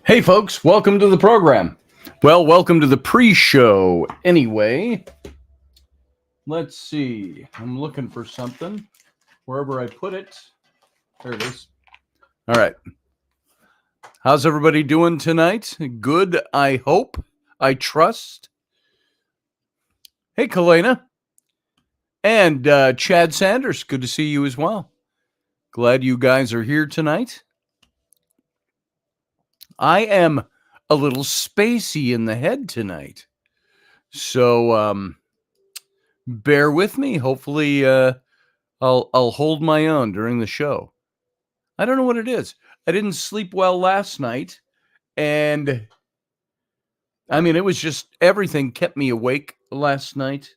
Hey, folks, welcome to the program. Well, welcome to the pre-show. Anyway, let's see. I'm looking for something. Wherever I put it. There it is. All right. How's everybody doing tonight? Good, I hope. I trust. Hey, Kalena. And Chad Sanders. Good to see you as well. Glad you guys are here tonight. I am a little spacey in the head tonight. So bear with me. Hopefully I'll hold my own during the show. I don't know what it is. I didn't sleep well last night, and I mean it was just everything kept me awake last night,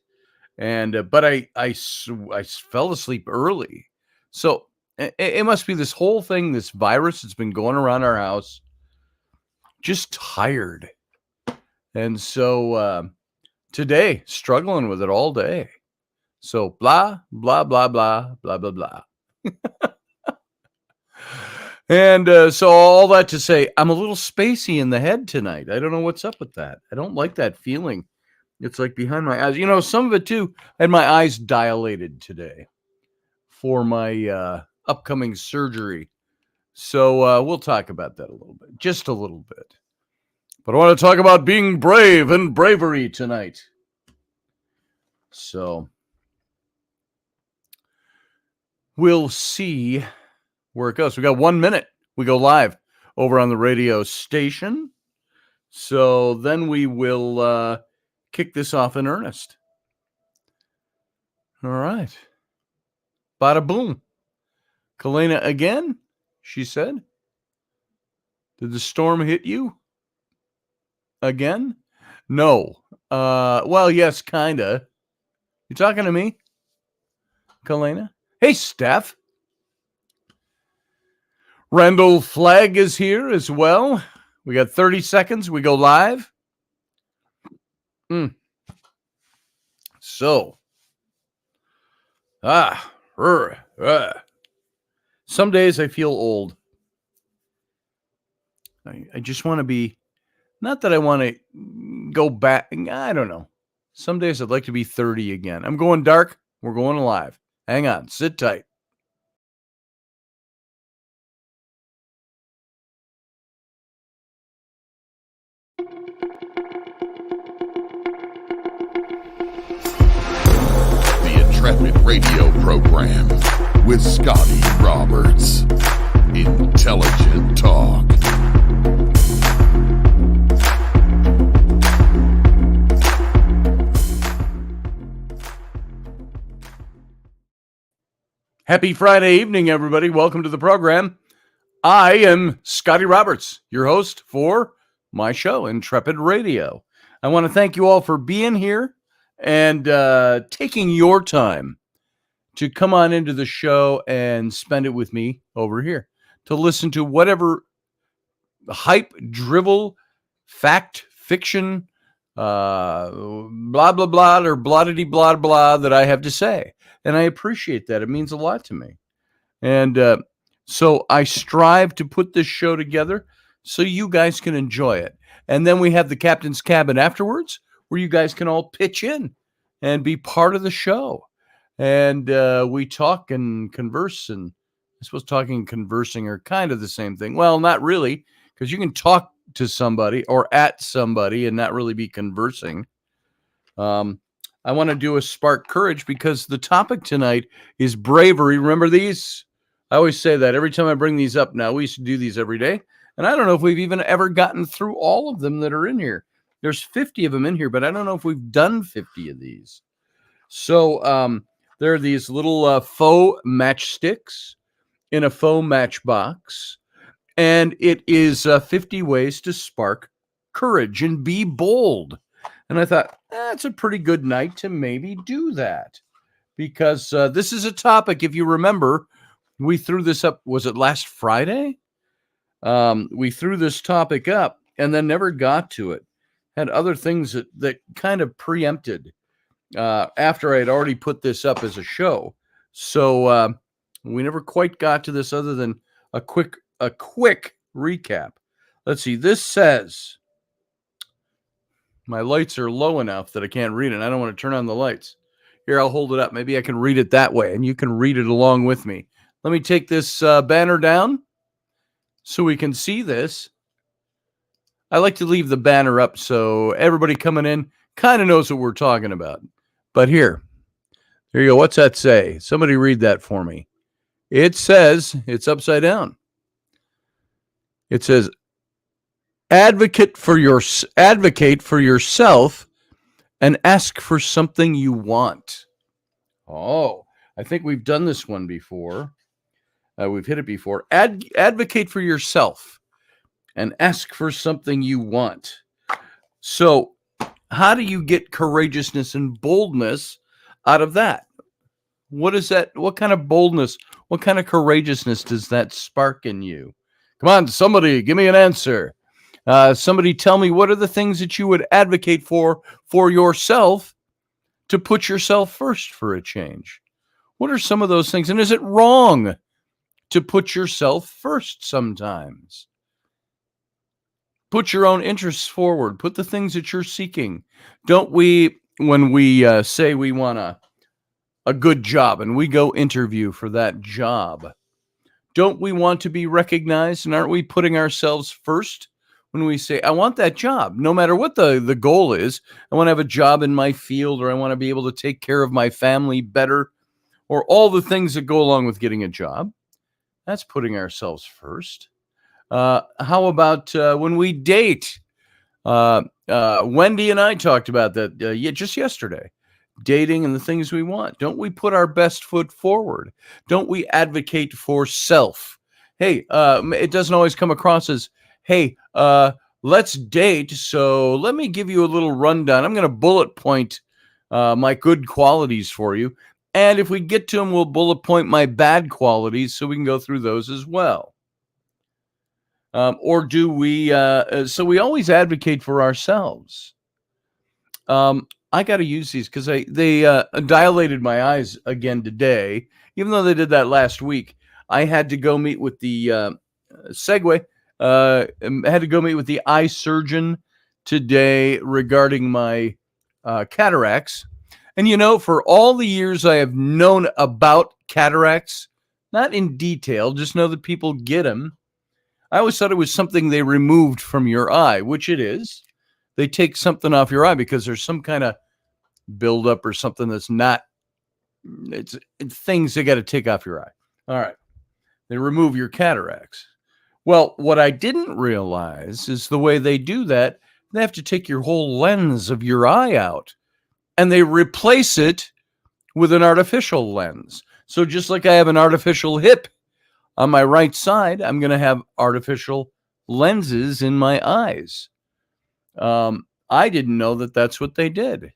and but I fell asleep early, so it must be this whole thing, this virus that's been going around our house. Just tired, and so today struggling with it all day. So blah blah blah blah blah blah blah. And so all that to say, I'm a little spacey in the head tonight. I don't know what's up with that. I don't like that feeling. It's like behind my eyes. You know, some of it too, I had my eyes dilated today for my upcoming surgery. So we'll talk about that a little bit, just a little bit. But I want to talk about being brave and bravery tonight. So we'll see where it goes. We got 1 minute. We go live over on the radio station. So then we will kick this off in earnest. All right. Bada boom. Kalena again, she said. Did the storm hit you? Again? No. Well, yes, kinda. You talking to me, Kalena? Hey, Steph. Randall Flagg is here as well. We got 30 seconds. We go live. So, some days I feel old. I just want to be, not that I want to go back. I don't know. Some days I'd like to be 30 again. I'm going dark. We're going live. Hang on. Sit tight. The Intrepid radio program with Scotty Roberts. Intelligent talk. Happy Friday evening, everybody. Welcome to the program. I am Scotty Roberts, your host for my show, Intrepid Radio. I want to thank you all for being here and taking your time to come on into the show and spend it with me over here, to listen to whatever hype, drivel, fact, fiction, blah, blah, blah, or blah-diddy, blah, blah that I have to say. And I appreciate that. It means a lot to me. And so I strive to put this show together so you guys can enjoy it. And then we have the Captain's Cabin afterwards, where you guys can all pitch in and be part of the show. And we talk and converse. And I suppose talking and conversing are kind of the same thing. Well, not really, because you can talk to somebody or at somebody and not really be conversing. I want to do a Spark Courage because the topic tonight is bravery. Remember these? I always say that every time I bring these up now. We used to do these every day. And I don't know if we've even ever gotten through all of them that are in here. There's 50 of them in here, but I don't know if we've done 50 of these. So there are these little faux matchsticks in a faux matchbox. And it is 50 ways to spark courage and be bold. And I thought, that's a pretty good night to maybe do that. Because this is a topic, if you remember, we threw this up, was it last Friday? We threw this topic up and then never got to it. Had other things that kind of preempted after I had already put this up as a show. So we never quite got to this other than a quick recap. Let's see. This says, my lights are low enough that I can't read it. And I don't want to turn on the lights. Here, I'll hold it up. Maybe I can read it that way, and you can read it along with me. Let me take this banner down so we can see this. I like to leave the banner up so everybody coming in kind of knows what we're talking about. But here you go. What's that say? Somebody read that for me. It says, it's upside down. It says, advocate for yourself and ask for something you want. Oh, I think we've done this one before. We've hit it before. Advocate for yourself and ask for something you want. So, how do you get courageousness and boldness out of that? What is that? What kind of boldness, what kind of courageousness does that spark in you? Come on, somebody, give me an answer. Somebody tell me, what are the things that you would advocate for yourself to put yourself first for a change? What are some of those things? And is it wrong to put yourself first sometimes? Put your own interests forward. Put the things that you're seeking. Don't we, when we say we want a good job and we go interview for that job, don't we want to be recognized? And aren't we putting ourselves first when we say, I want that job, no matter what the goal is? I want to have a job in my field, or I want to be able to take care of my family better, or all the things that go along with getting a job. That's putting ourselves first. How about when we date? Wendy and I talked about that just yesterday. Dating and the things we want. Don't we put our best foot forward? Don't we advocate for self? Hey, it doesn't always come across as, hey, let's date. So let me give you a little rundown. I'm going to bullet point my good qualities for you. And if we get to them, we'll bullet point my bad qualities so we can go through those as well. Or do we, so we always advocate for ourselves. I got to use these because they dilated my eyes again today. Even though they did that last week, I had to go meet with the segue. Had to go meet with the eye surgeon today regarding my cataracts. And for all the years I have known about cataracts, not in detail, just know that people get them. I always thought it was something they removed from your eye, which it is. They take something off your eye because there's some kind of buildup or something that's not, it's things they got to take off your eye. All right. They remove your cataracts. Well, what I didn't realize is the way they do that, they have to take your whole lens of your eye out and they replace it with an artificial lens. So just like I have an artificial hip on my right side, I'm going to have artificial lenses in my eyes. I didn't know that that's what they did.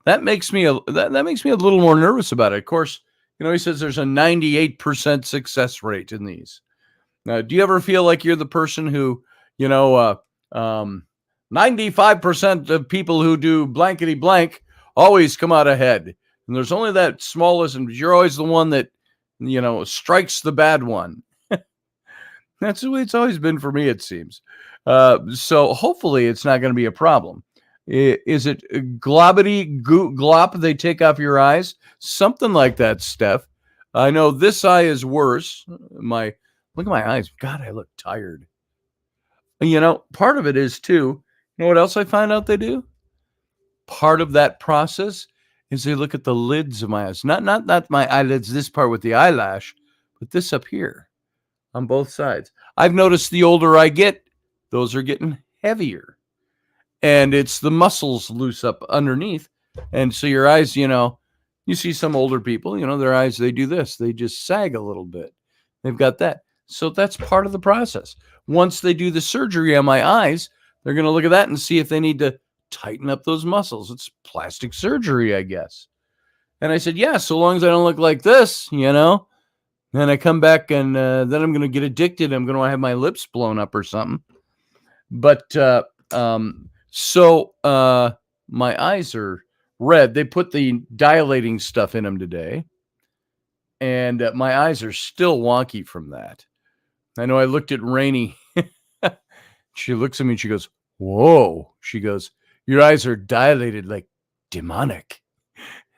That makes me that makes me a little more nervous about it. Of course, he says there's a 98% success rate in these. Do you ever feel like you're the person who, 95% of people who do blankety blank always come out ahead, and there's only that smallest, and you're always the one that, strikes the bad one. That's the way it's always been for me, it seems. So hopefully it's not going to be a problem. Is it glop they take off your eyes? Something like that, Steph. I know this eye is worse. Look at my eyes. God, I look tired. Part of it is too, what else I find out they do? Part of that process is they look at the lids of my eyes. Not my eyelids, this part with the eyelash, but this up here on both sides. I've noticed the older I get, those are getting heavier. And it's the muscles loose up underneath. And so your eyes, you see some older people, their eyes, they do this. They just sag a little bit. They've got that. So that's part of the process. Once they do the surgery on my eyes, they're going to look at that and see if they need to tighten up those muscles. It's plastic surgery, I guess. And I said, yeah, so long as I don't look like this, then I come back and then I'm going to get addicted. I'm going to have my lips blown up or something. But so my eyes are red. They put the dilating stuff in them today. And my eyes are still wonky from that. I know I looked at Rainey She looks at me and she goes, "Whoa." She goes, "Your eyes are dilated like demonic."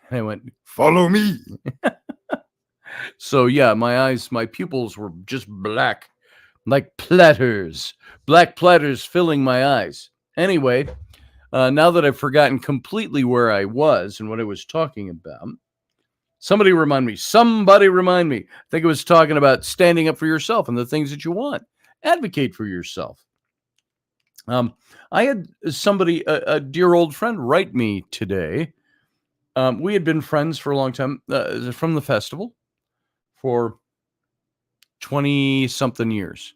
And I went, "Follow me." So yeah, my pupils were just black, like platters, black platters filling my eyes. Anyway, now that I've forgotten completely where I was and what I was talking about, somebody remind me. Somebody remind me. I think I was talking about standing up for yourself and the things that you want. Advocate for yourself. I had somebody, a dear old friend, write me today. We had been friends for a long time from the festival for 20 something years,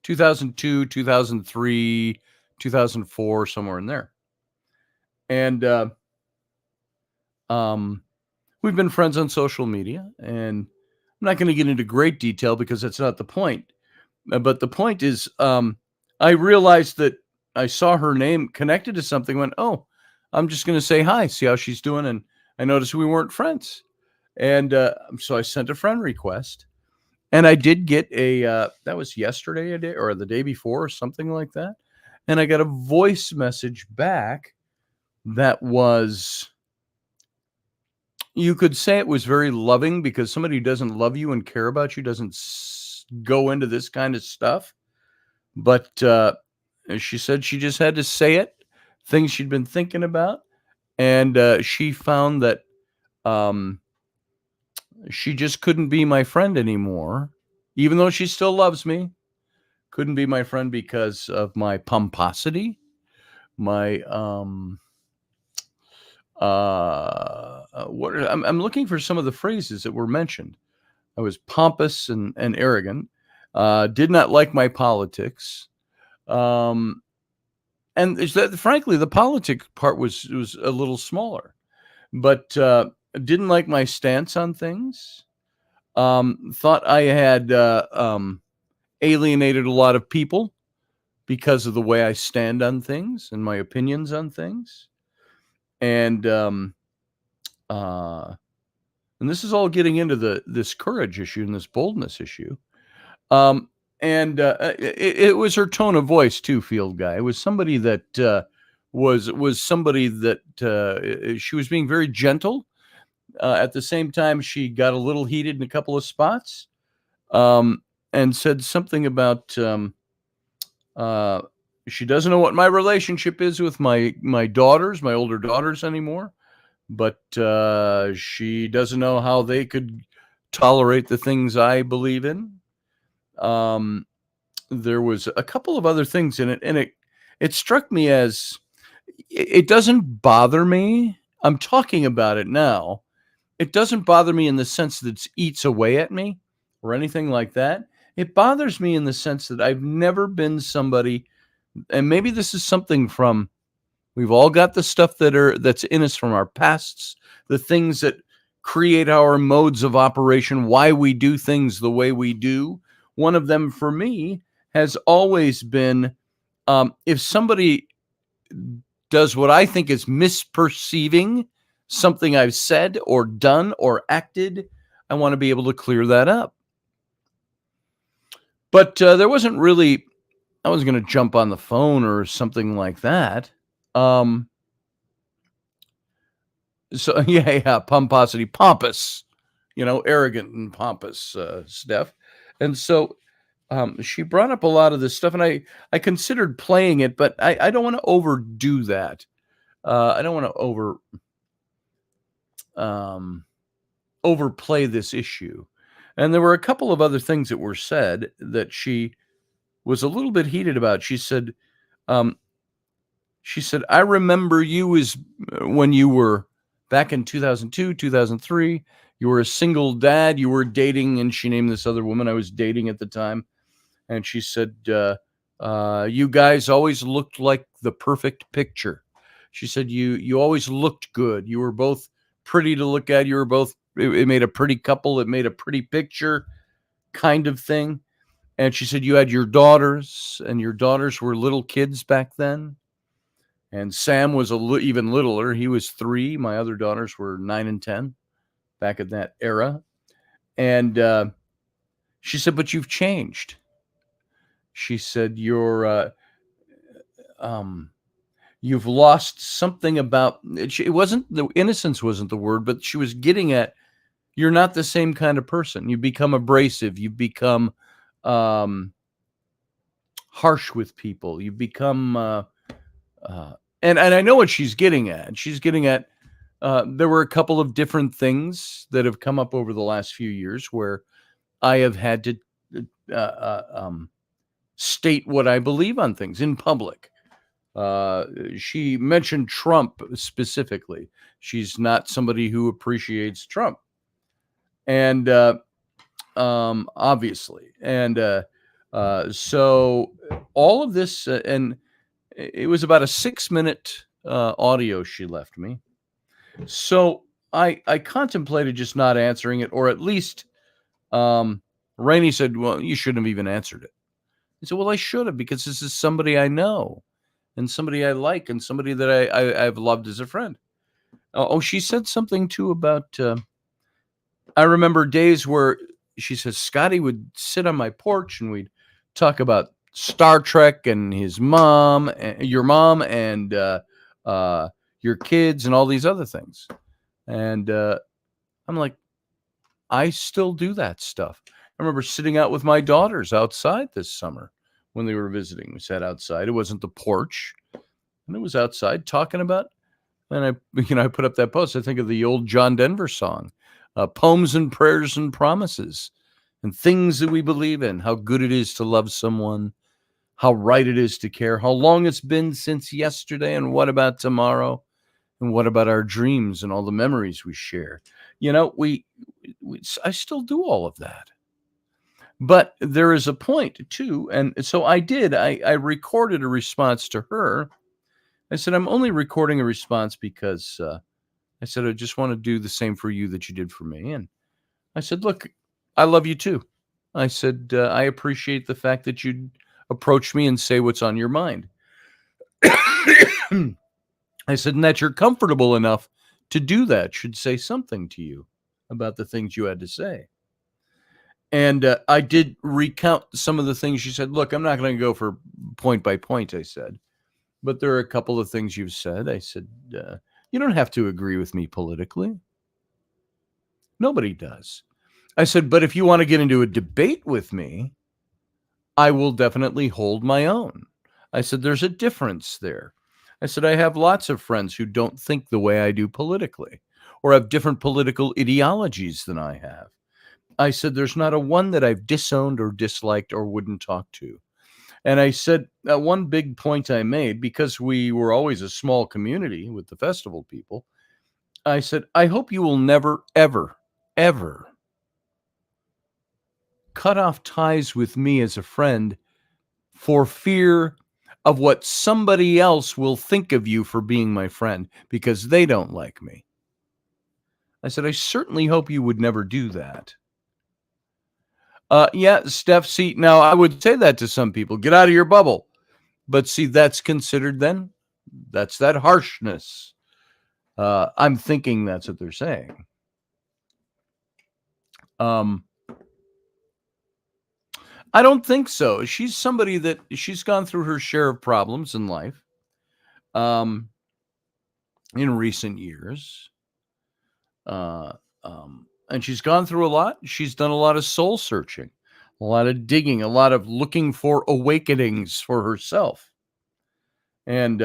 2002, 2003, 2004, somewhere in there. And we've been friends on social media, and I'm not going to get into great detail because that's not the point. But the point is, I realized that I saw her name connected to something, went, oh, I'm just going to say hi, see how she's doing. And I noticed we weren't friends. And so I sent a friend request. And I did get that was yesterday a day or the day before or something like that. And I got a voice message back that was, you could say it was very loving, because somebody who doesn't love you and care about you doesn't go into this kind of stuff. But she said she just had to say it, things she'd been thinking about. And she found that she just couldn't be my friend anymore, even though she still loves me. Couldn't be my friend because of my pomposity, my I'm looking for some of the phrases that were mentioned. I was pompous and arrogant. Did not like my politics. And is that, frankly, the politics part was a little smaller, but didn't like my stance on things. Thought I had alienated a lot of people because of the way I stand on things and my opinions on things. And this is all getting into this courage issue and this boldness issue. And it was her tone of voice too, field guy. It was somebody that was somebody that she was being very gentle. At the same time, she got a little heated in a couple of spots, and said something about she doesn't know what my relationship is with my daughters, my older daughters, anymore. But she doesn't know how they could tolerate the things I believe in. There was a couple of other things in it, and it struck me as, it doesn't bother me. I'm talking about it now. It doesn't bother me in the sense that it eats away at me or anything like that. It bothers me in the sense that I've never been somebody, and maybe this is something from, we've all got the stuff that's in us from our pasts, the things that create our modes of operation, why we do things the way we do. One of them for me has always been, if somebody does what I think is misperceiving something I've said or done or acted, I want to be able to clear that up. But there wasn't really, I wasn't going to jump on the phone or something like that. So yeah, pomposity, pompous, arrogant and pompous, Steph. And so she brought up a lot of this stuff, and I considered playing it, but I don't want to overdo that. I don't want to overplay this issue. And there were a couple of other things that were said that she was a little bit heated about. She said, I remember you as when you were back in 2002, 2003, you were a single dad, you were dating, and she named this other woman I was dating at the time. And she said, you guys always looked like the perfect picture. She said, you always looked good. You were both pretty to look at. You were both, it made a pretty couple. It made a pretty picture kind of thing. And she said, you had your daughters, and your daughters were little kids back then. And Sam was even littler. He was 3. My other daughters were 9 and 10 back in that era. And she said, but you've changed. She said, you've lost something about it. It wasn't the innocence wasn't the word, but she was getting at you're not the same kind of person. You become abrasive. You become harsh with people. You become and I know what she's getting at. She's getting at there were a couple of different things that have come up over the last few years where I have had to uh, state what I believe on things in public. She mentioned Trump specifically. She's not somebody who appreciates Trump, and obviously, and so all of this, and it was about a 6-minute audio she left me. So I contemplated just not answering it, or at least Rainey said, "Well, you shouldn't have even answered it." I said, "Well, I should have because this is somebody I know, and somebody I like, and somebody that I've loved as a friend." Oh, she said something too about. I remember days where she says Scotty would sit on my porch and we'd talk about Star Trek and his mom, your mom, and your kids, and all these other things. And I'm like, I still do that stuff. I remember sitting out with my daughters outside this summer when they were visiting. We sat outside. It wasn't the porch, and it was outside talking about. And I put up that post. I think of the old John Denver song, "Poems and Prayers and Promises, and things that we believe in. How good it is to love someone, how right it is to care, how long it's been since yesterday, and what about tomorrow, and what about our dreams and all the memories we share." I still do all of that. But there is a point too, and so I did. I recorded a response to her. I said, "I'm only recording a response because I said I just want to do the same for you that you did for me." And I said, "Look, I love you too." I said, "I appreciate the fact that you approach me and say what's on your mind." I said, "And that you're comfortable enough to do that should say something to you about the things you had to say." And I did recount some of the things she said. "Look, I'm not going to go for point by point," I said, "but there are a couple of things you've said." I said, "You don't have to agree with me politically. Nobody does." I said, "But if you want to get into a debate with me, I will definitely hold my own." I said, "There's a difference there." I said, "I have lots of friends who don't think the way I do politically, or have different political ideologies than I have." I said, "There's not a one that I've disowned or disliked or wouldn't talk to." And I said, one big point I made, because we were always a small community with the festival people, I said, "I hope you will never, ever, ever cut off ties with me as a friend for fear of what somebody else will think of you for being my friend because they don't like me." I said, "I certainly hope you would never do that." Yeah, Steph, see, now I would say that to some people, get out of your bubble. But see, that's considered then, that's that harshness. I'm thinking that's what they're saying. I don't think so. She's somebody that she's gone through her share of problems in life in recent years. And she's gone through a lot. She's done a lot of soul searching, a lot of digging, a lot of looking for awakenings for herself. And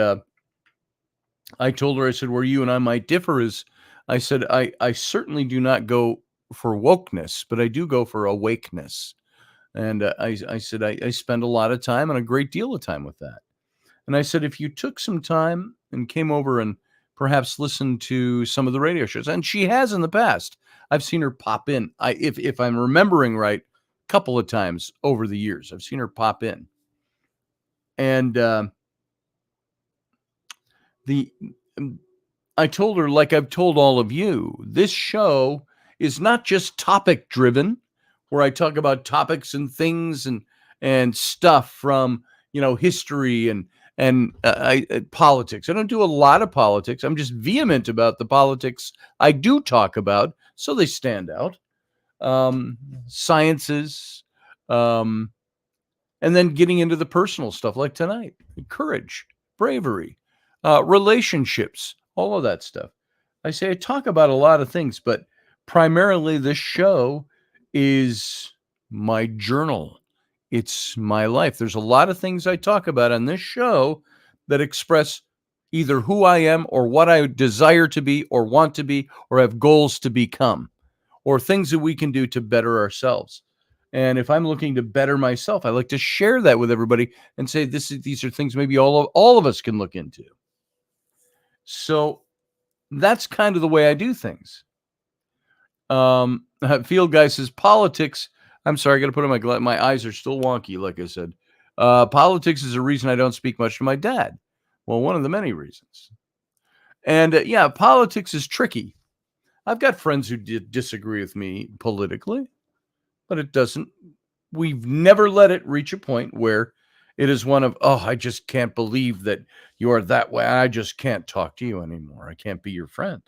I told her, I said, where you and I might differ is, I said, I certainly do not go for wokeness, but I do go for awakeness. And I said, I spend a lot of time and a great deal of time with that. And I said, if you took some time and came over and perhaps listened to some of the radio shows, and she has in the past, I've seen her pop in. If I'm remembering right, a couple of times over the years, I've seen her pop in. And I told her, like I've told all of you, this show is not just topic driven, where I talk about topics and things and stuff from history and politics. I don't do a lot of politics. I'm just vehement about the politics I do talk about, so they stand out. Sciences, and then getting into the personal stuff like tonight. Courage. bravery, relationships, all of that stuff. I say I talk about a lot of things, but primarily this show is my journal. It's my life. There's a lot of things I talk about on this show that express either who I am or what I desire to be or want to be or have goals to become or things that we can do to better ourselves. And if I'm looking to better myself, I like to share that with everybody and say these are things maybe all of us can look into. So that's kind of the way I do things. Field guy says politics. I'm sorry, I got to put on my eyes are still wonky, like I said. Politics is a reason I don't speak much to my dad. Well, one of the many reasons. And yeah, politics is tricky. I've got friends who disagree with me politically, but we've never let it reach a point where it is one of, oh, I just can't believe that you are that way. I just can't talk to you anymore. I can't be your friend.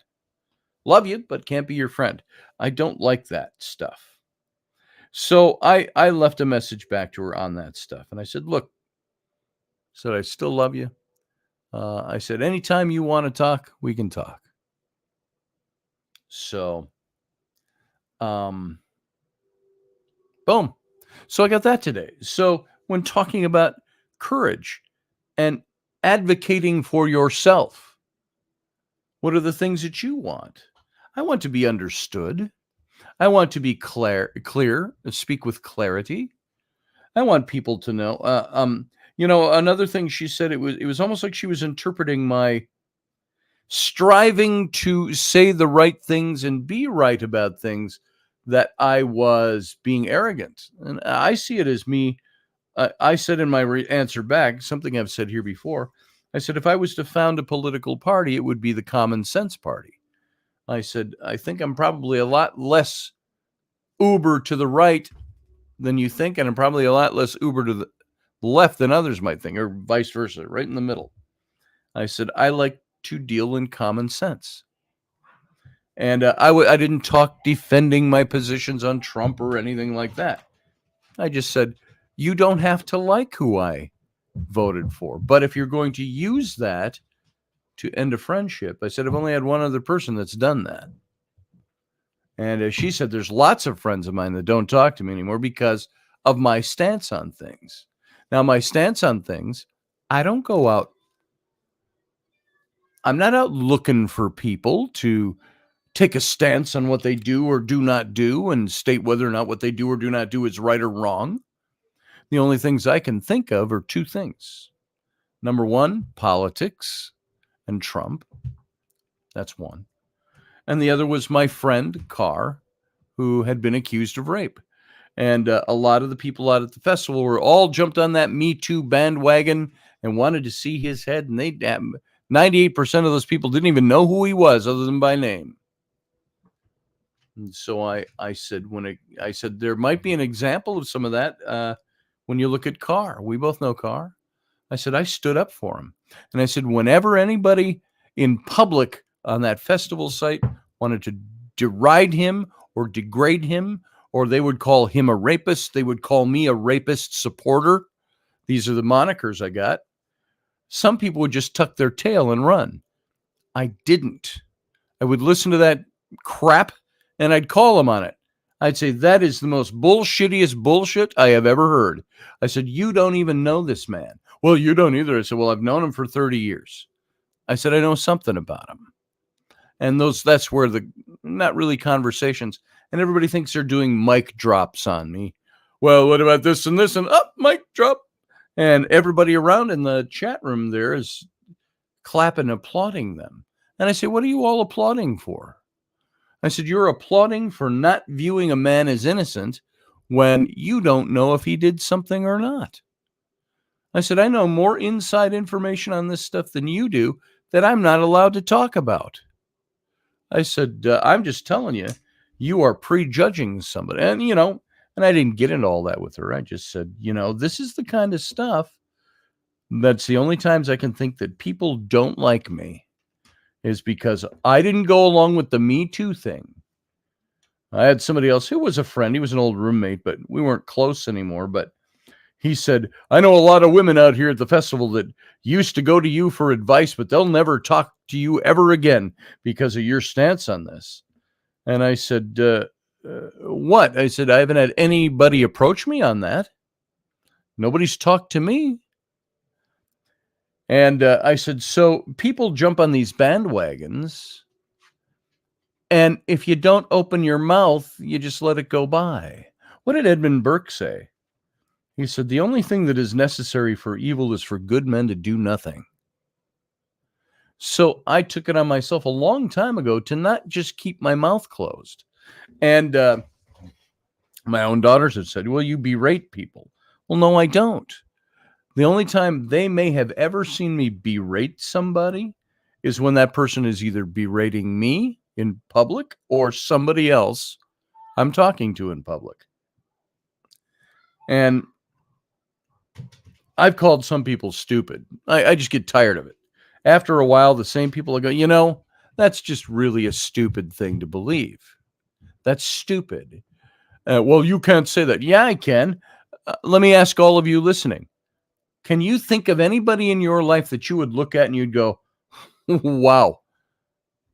Love you, but can't be your friend. I don't like that stuff. So I left a message back to her on that stuff. And I said, look, I still love you. I said, anytime you want to talk, we can talk. So, boom. So I got that today. So when talking about courage and advocating for yourself, what are the things that you want? I want to be understood. I want to be clear, speak with clarity. I want people to know. Another thing she said, it was almost like she was interpreting my striving to say the right things and be right about things, that I was being arrogant. And I see it as me. I said in my answer back, something I've said here before. I said, if I was to found a political party, it would be the Common Sense Party. I said, I think I'm probably a lot less uber to the right than you think, and I'm probably a lot less uber to the left than others might think, or vice versa, right in the middle. I said, I like to deal in common sense. And I didn't talk defending my positions on Trump or anything like that. I just said, you don't have to like who I voted for. But if you're going to use that to end a friendship, I said, I've only had one other person that's done that. And she said, there's lots of friends of mine that don't talk to me anymore because of my stance on things. Now, my stance on things, I don't go out. I'm not out looking for people to take a stance on what they do or do not do and state whether or not what they do or do not do is right or wrong. The only things I can think of are two things. Number one, politics and Trump. That's one. And the other was my friend, Carr, who had been accused of rape. And a lot of the people out at the festival were all jumped on that Me Too bandwagon and wanted to see his head. And 98% of those people didn't even know who he was other than by name. And so I said, I said, there might be an example of some of that when you look at Carr. We both know Carr. I said, I stood up for him. And I said, whenever anybody in public on that festival site wanted to deride him or degrade him, or they would call him a rapist, they would call me a rapist supporter. These are the monikers I got. Some people would just tuck their tail and run. I didn't. I would listen to that crap and I'd call them on it. I'd say, that is the most bullshittiest bullshit I have ever heard. I said, you don't even know this man. Well, you don't either. I said, well, I've known him for 30 years. I said, I know something about him. And that's where not really conversations. And everybody thinks they're doing mic drops on me. Well, what about this and this and mic drop? And everybody around in the chat room there is clapping, applauding them. And I say, what are you all applauding for? I said, you're applauding for not viewing a man as innocent when you don't know if he did something or not. I said, I know more inside information on this stuff than you do that I'm not allowed to talk about. I said, I'm just telling you, you are prejudging somebody. And, and I didn't get into all that with her. I just said, this is the kind of stuff that's the only times I can think that people don't like me is because I didn't go along with the Me Too thing. I had somebody else who was a friend. He was an old roommate, but we weren't close anymore. But He said, I know a lot of women out here at the festival that used to go to you for advice, but they'll never talk to you ever again because of your stance on this. And I said, what? I said, I haven't had anybody approach me on that. Nobody's talked to me. And I said, so people jump on these bandwagons, and if you don't open your mouth, you just let it go by. What did Edmund Burke say? He said, the only thing that is necessary for evil is for good men to do nothing. So I took it on myself a long time ago to not just keep my mouth closed. And my own daughters have said, well, you berate people. Well, no, I don't. The only time they may have ever seen me berate somebody is when that person is either berating me in public or somebody else I'm talking to in public. And I've called some people stupid. I just get tired of it. After a while, the same people will go, that's just really a stupid thing to believe. That's stupid. Well, you can't say that. Yeah, I can. Let me ask all of you listening. Can you think of anybody in your life that you would look at and you'd go, wow.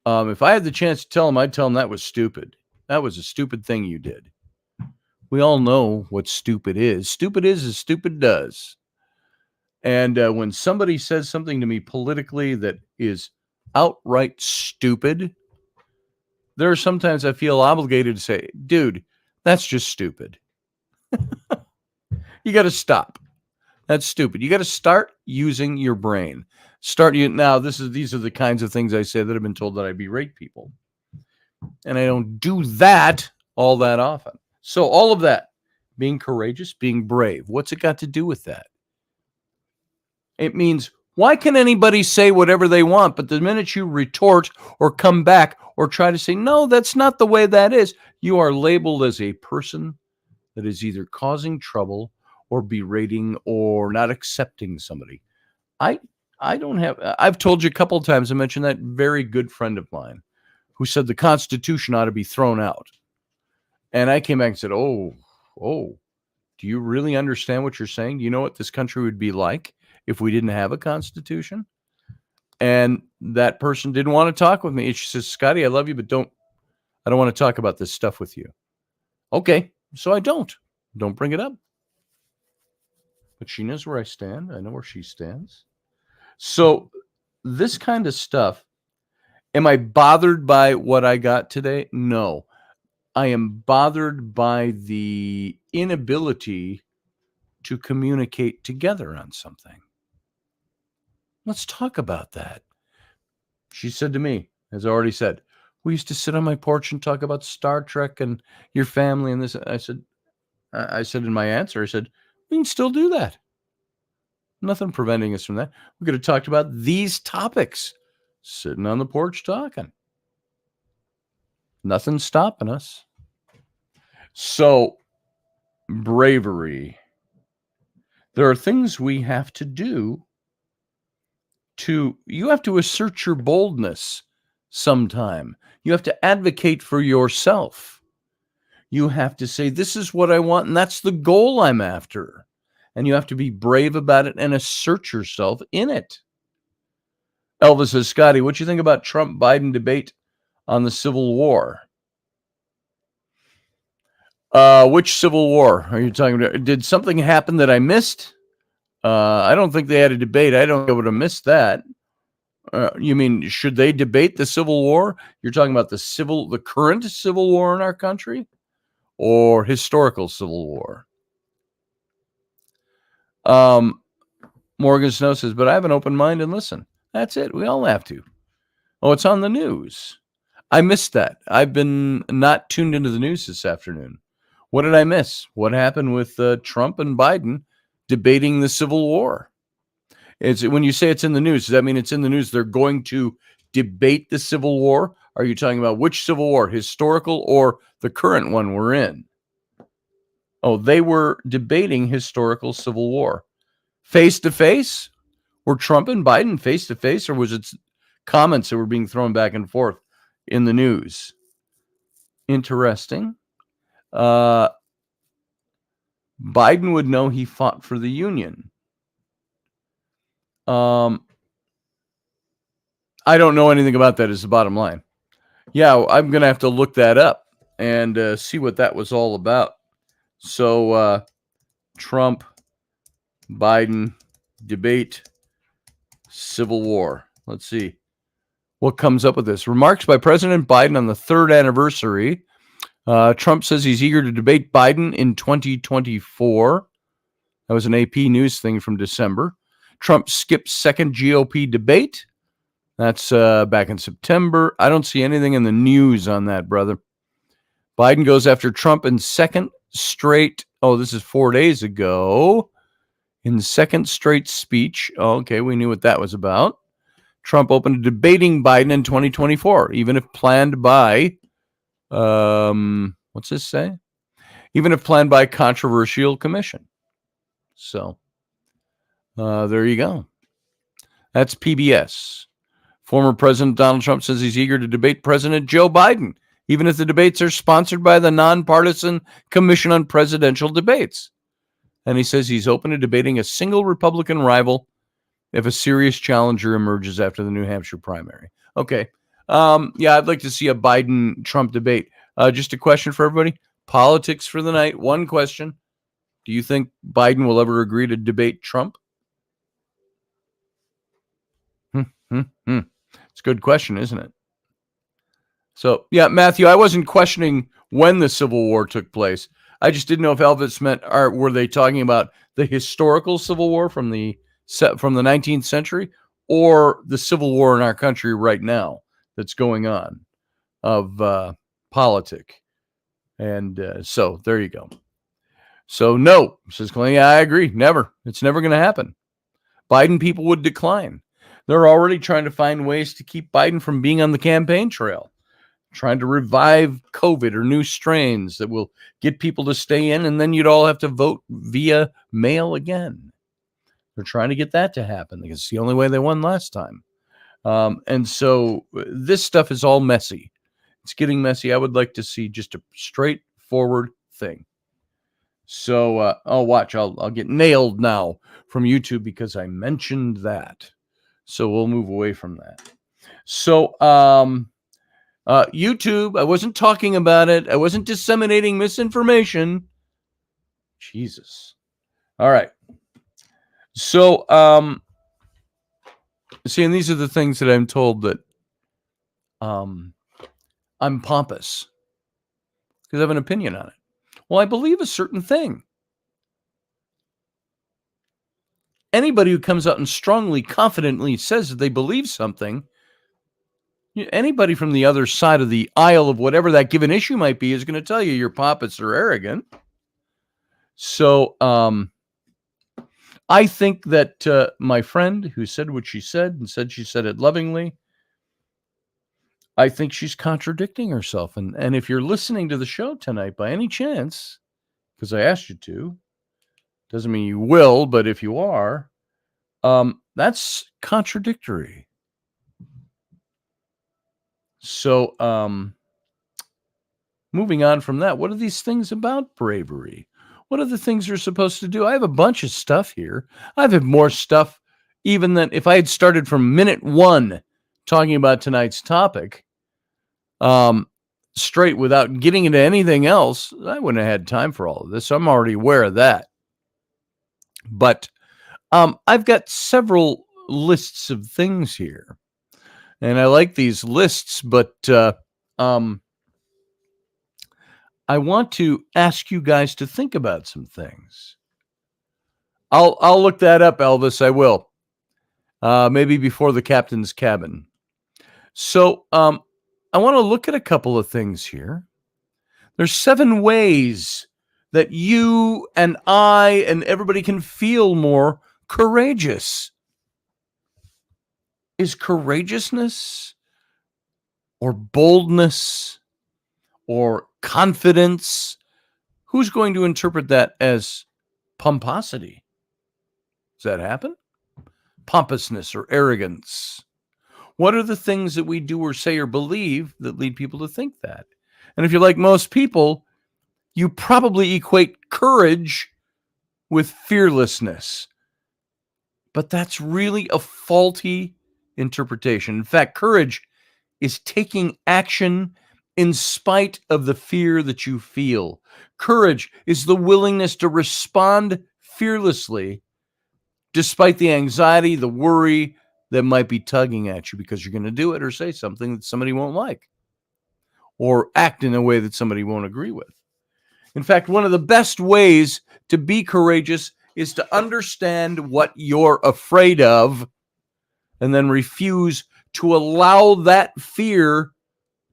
If I had the chance to tell them, I'd tell them that was stupid. That was a stupid thing you did. We all know what stupid is. Stupid is as stupid does. And when somebody says something to me politically that is outright stupid, there are sometimes I feel obligated to say, dude, that's just stupid. You got to stop. That's stupid. You got to start using your brain. Now, these are the kinds of things I say that have been told that I berate people. And I don't do that all that often. So all of that, being courageous, being brave, what's it got to do with that? It means, why can anybody say whatever they want, but the minute you retort or come back or try to say, no, that's not the way that is, you are labeled as a person that is either causing trouble or berating or not accepting somebody. I've told you a couple of times, I mentioned that very good friend of mine who said the Constitution ought to be thrown out. And I came back and said, oh, do you really understand what you're saying? Do you know what this country would be like if we didn't have a Constitution? And that person didn't want to talk with me. She says, Scotty, I love you, but I don't want to talk about this stuff with you. Okay, so I don't bring it up. But she knows where I stand. I know where she stands. So this kind of stuff, am I bothered by what I got today? No. I am bothered by the inability to communicate together on something. Let's talk about that. She said to me, as I already said, we used to sit on my porch and talk about Star Trek and your family and this. I said in my answer, I said, we can still do that. Nothing preventing us from that. We could have talked about these topics sitting on the porch talking. Nothing's stopping us. So, bravery. There are things we have to do you have to assert your boldness sometime. You have to advocate for yourself. You have to say, this is what I want, and that's the goal I'm after. And you have to be brave about it and assert yourself in it. Elvis says, Scotty, what do you think about Trump-Biden debate on the Civil War? Which Civil War are you talking about? Did something happen that I missed? I don't think they had a debate. I don't know would have missed that. You mean, should they debate the Civil War? You're talking about the current Civil War in our country, or historical Civil War? Morgan Snow says, but I have an open mind and listen. That's it. We all have to. Oh, it's on the news. I missed that. I've been not tuned into the news this afternoon. What did I miss? What happened with Trump and Biden debating the Civil War? When you say it's in the news, does that mean it's in the news? They're going to debate the Civil War? Are you talking about which Civil War, historical or the current one we're in? Oh, they were debating historical Civil War. Face to face? Were Trump and Biden face to face, or was it comments that were being thrown back and forth in the news? Interesting. Biden would know he fought for the Union. I don't know anything about that is the bottom line. Yeah, I'm going to have to look that up and see what that was all about. So, Trump, Biden, debate, Civil War. Let's see what comes up with this. Remarks by President Biden on the third anniversary. Trump says he's eager to debate Biden in 2024. That was an AP News thing from December. Trump skips second GOP debate. That's back in September. I don't see anything in the news on that, brother. Biden goes after Trump in second straight. Oh, this is 4 days ago. In second straight speech. Oh, okay, we knew what that was about. Trump opened debating Biden in 2024, even if planned by, what's this say? Even if planned by controversial commission. So, there you go. That's PBS. Former President Donald Trump says he's eager to debate President Joe Biden, even if the debates are sponsored by the nonpartisan Commission on Presidential Debates. And he says he's open to debating a single Republican rival if a serious challenger emerges after the New Hampshire primary. Okay. Yeah, I'd like to see a Biden-Trump debate. Just a question for everybody. Politics for the night. One question. Do you think Biden will ever agree to debate Trump? It's a good question, isn't it? So, yeah, Matthew, I wasn't questioning when the Civil War took place. I just didn't know if Elvis meant, were they talking about the historical Civil War from the 19th century or the Civil War in our country right now that's going on of politic. And so there you go. So no, says Clinton. Yeah, I agree. Never. It's never going to happen. Biden people would decline. They're already trying to find ways to keep Biden from being on the campaign trail, trying to revive COVID or new strains that will get people to stay in, and then you'd all have to vote via mail again. They're trying to get that to happen because it's the only way they won last time. And so this stuff is all messy. It's getting messy. I would like to see just a straightforward thing. So, watch. I'll get nailed now from YouTube because I mentioned that. So we'll move away from that. So, YouTube, I wasn't talking about it. I wasn't disseminating misinformation. Jesus. All right. So, see, and these are the things that I'm told that I'm pompous because I have an opinion on it. Well, I believe a certain thing. Anybody who comes out and strongly, confidently says that they believe something, anybody from the other side of the aisle of whatever that given issue might be is going to tell you you're pompous or arrogant. So I think that my friend who said what she said and said she said it lovingly, I think she's contradicting herself. And if you're listening to the show tonight by any chance, because I asked you to, doesn't mean you will, but if you are, that's contradictory. So, moving on from that, what are these things about bravery? What are the things you're supposed to do? I have a bunch of stuff here. I've had more stuff even than if I had started from minute one talking about tonight's topic, straight without getting into anything else, I wouldn't have had time for all of this. I'm already aware of that. But I've got several lists of things here. And I like these lists, but I want to ask you guys to think about some things. I'll look that up, Elvis. I will. Maybe before the captain's cabin. So I want to look at a couple of things here. There's 7 ways that you and I and everybody can feel more courageous. Is courageousness or boldness or confidence, who's going to interpret that as pomposity? Does that happen? Pompousness or arrogance. What are the things that we do or say or believe that lead people to think that? And if you're like most people, you probably equate courage with fearlessness. But that's really a faulty interpretation. In fact, courage is taking action in spite of the fear that you feel. Courage is the willingness to respond fearlessly despite the anxiety, the worry that might be tugging at you because you're going to do it or say something that somebody won't like or act in a way that somebody won't agree with. In fact, one of the best ways to be courageous is to understand what you're afraid of and then refuse to allow that fear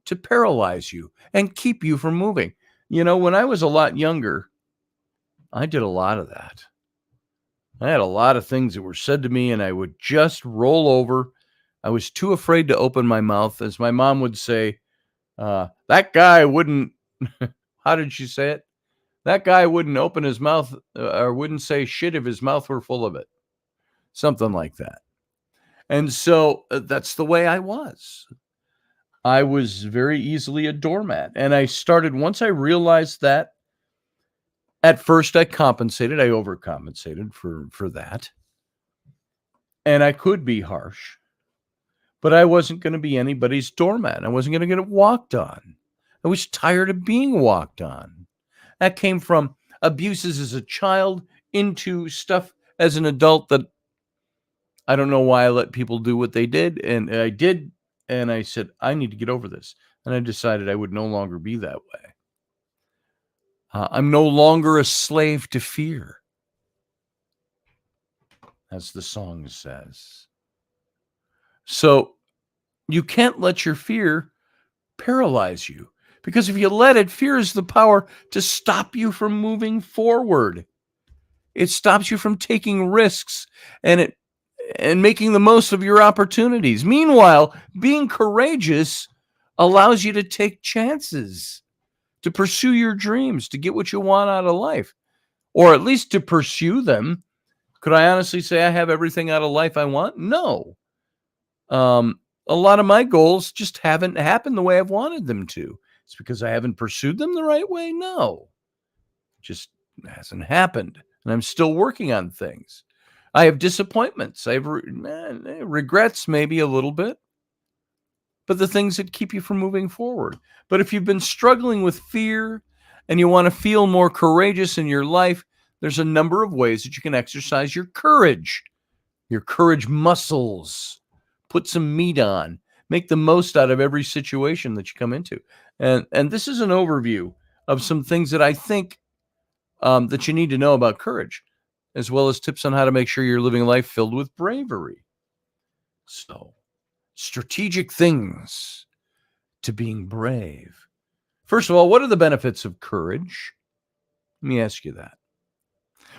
to paralyze you and keep you from moving. You know, when I was a lot younger, I did a lot of that. I had a lot of things that were said to me, and I would just roll over. I was too afraid to open my mouth. As my mom would say, that guy wouldn't, how did she say it? That guy wouldn't open his mouth or wouldn't say shit if his mouth were full of it. Something like that. And so that's the way I was. I was very easily a doormat. And I started, once I realized that, at first I overcompensated for that. And I could be harsh, but I wasn't going to be anybody's doormat. I wasn't going to get walked on. I was tired of being walked on. That came from abuses as a child into stuff as an adult that I don't know why I let people do what they did. And I did. And I said, I need to get over this. And I decided I would no longer be that way. I'm no longer a slave to fear, as the song says. So you can't let your fear paralyze you, because if you let it, fear has the power to stop you from moving forward. It stops you from taking risks and making the most of your opportunities. Meanwhile, being courageous allows you to take chances, to pursue your dreams, to get what you want out of life, or at least to pursue them. Could I honestly say I have everything out of life I want? No. A lot of my goals just haven't happened the way I've wanted them to. It's because I haven't pursued them the right way? No. It just hasn't happened. And I'm still working on things. I have disappointments. I have regrets, maybe a little bit, but the things that keep you from moving forward. But if you've been struggling with fear and you want to feel more courageous in your life, there's a number of ways that you can exercise your courage muscles. Put some meat on. Make the most out of every situation that you come into. And this is an overview of some things that I think that you need to know about courage, as well as tips on how to make sure you're living a life filled with bravery. So, strategic things to being brave. First of all, what are the benefits of courage? Let me ask you that.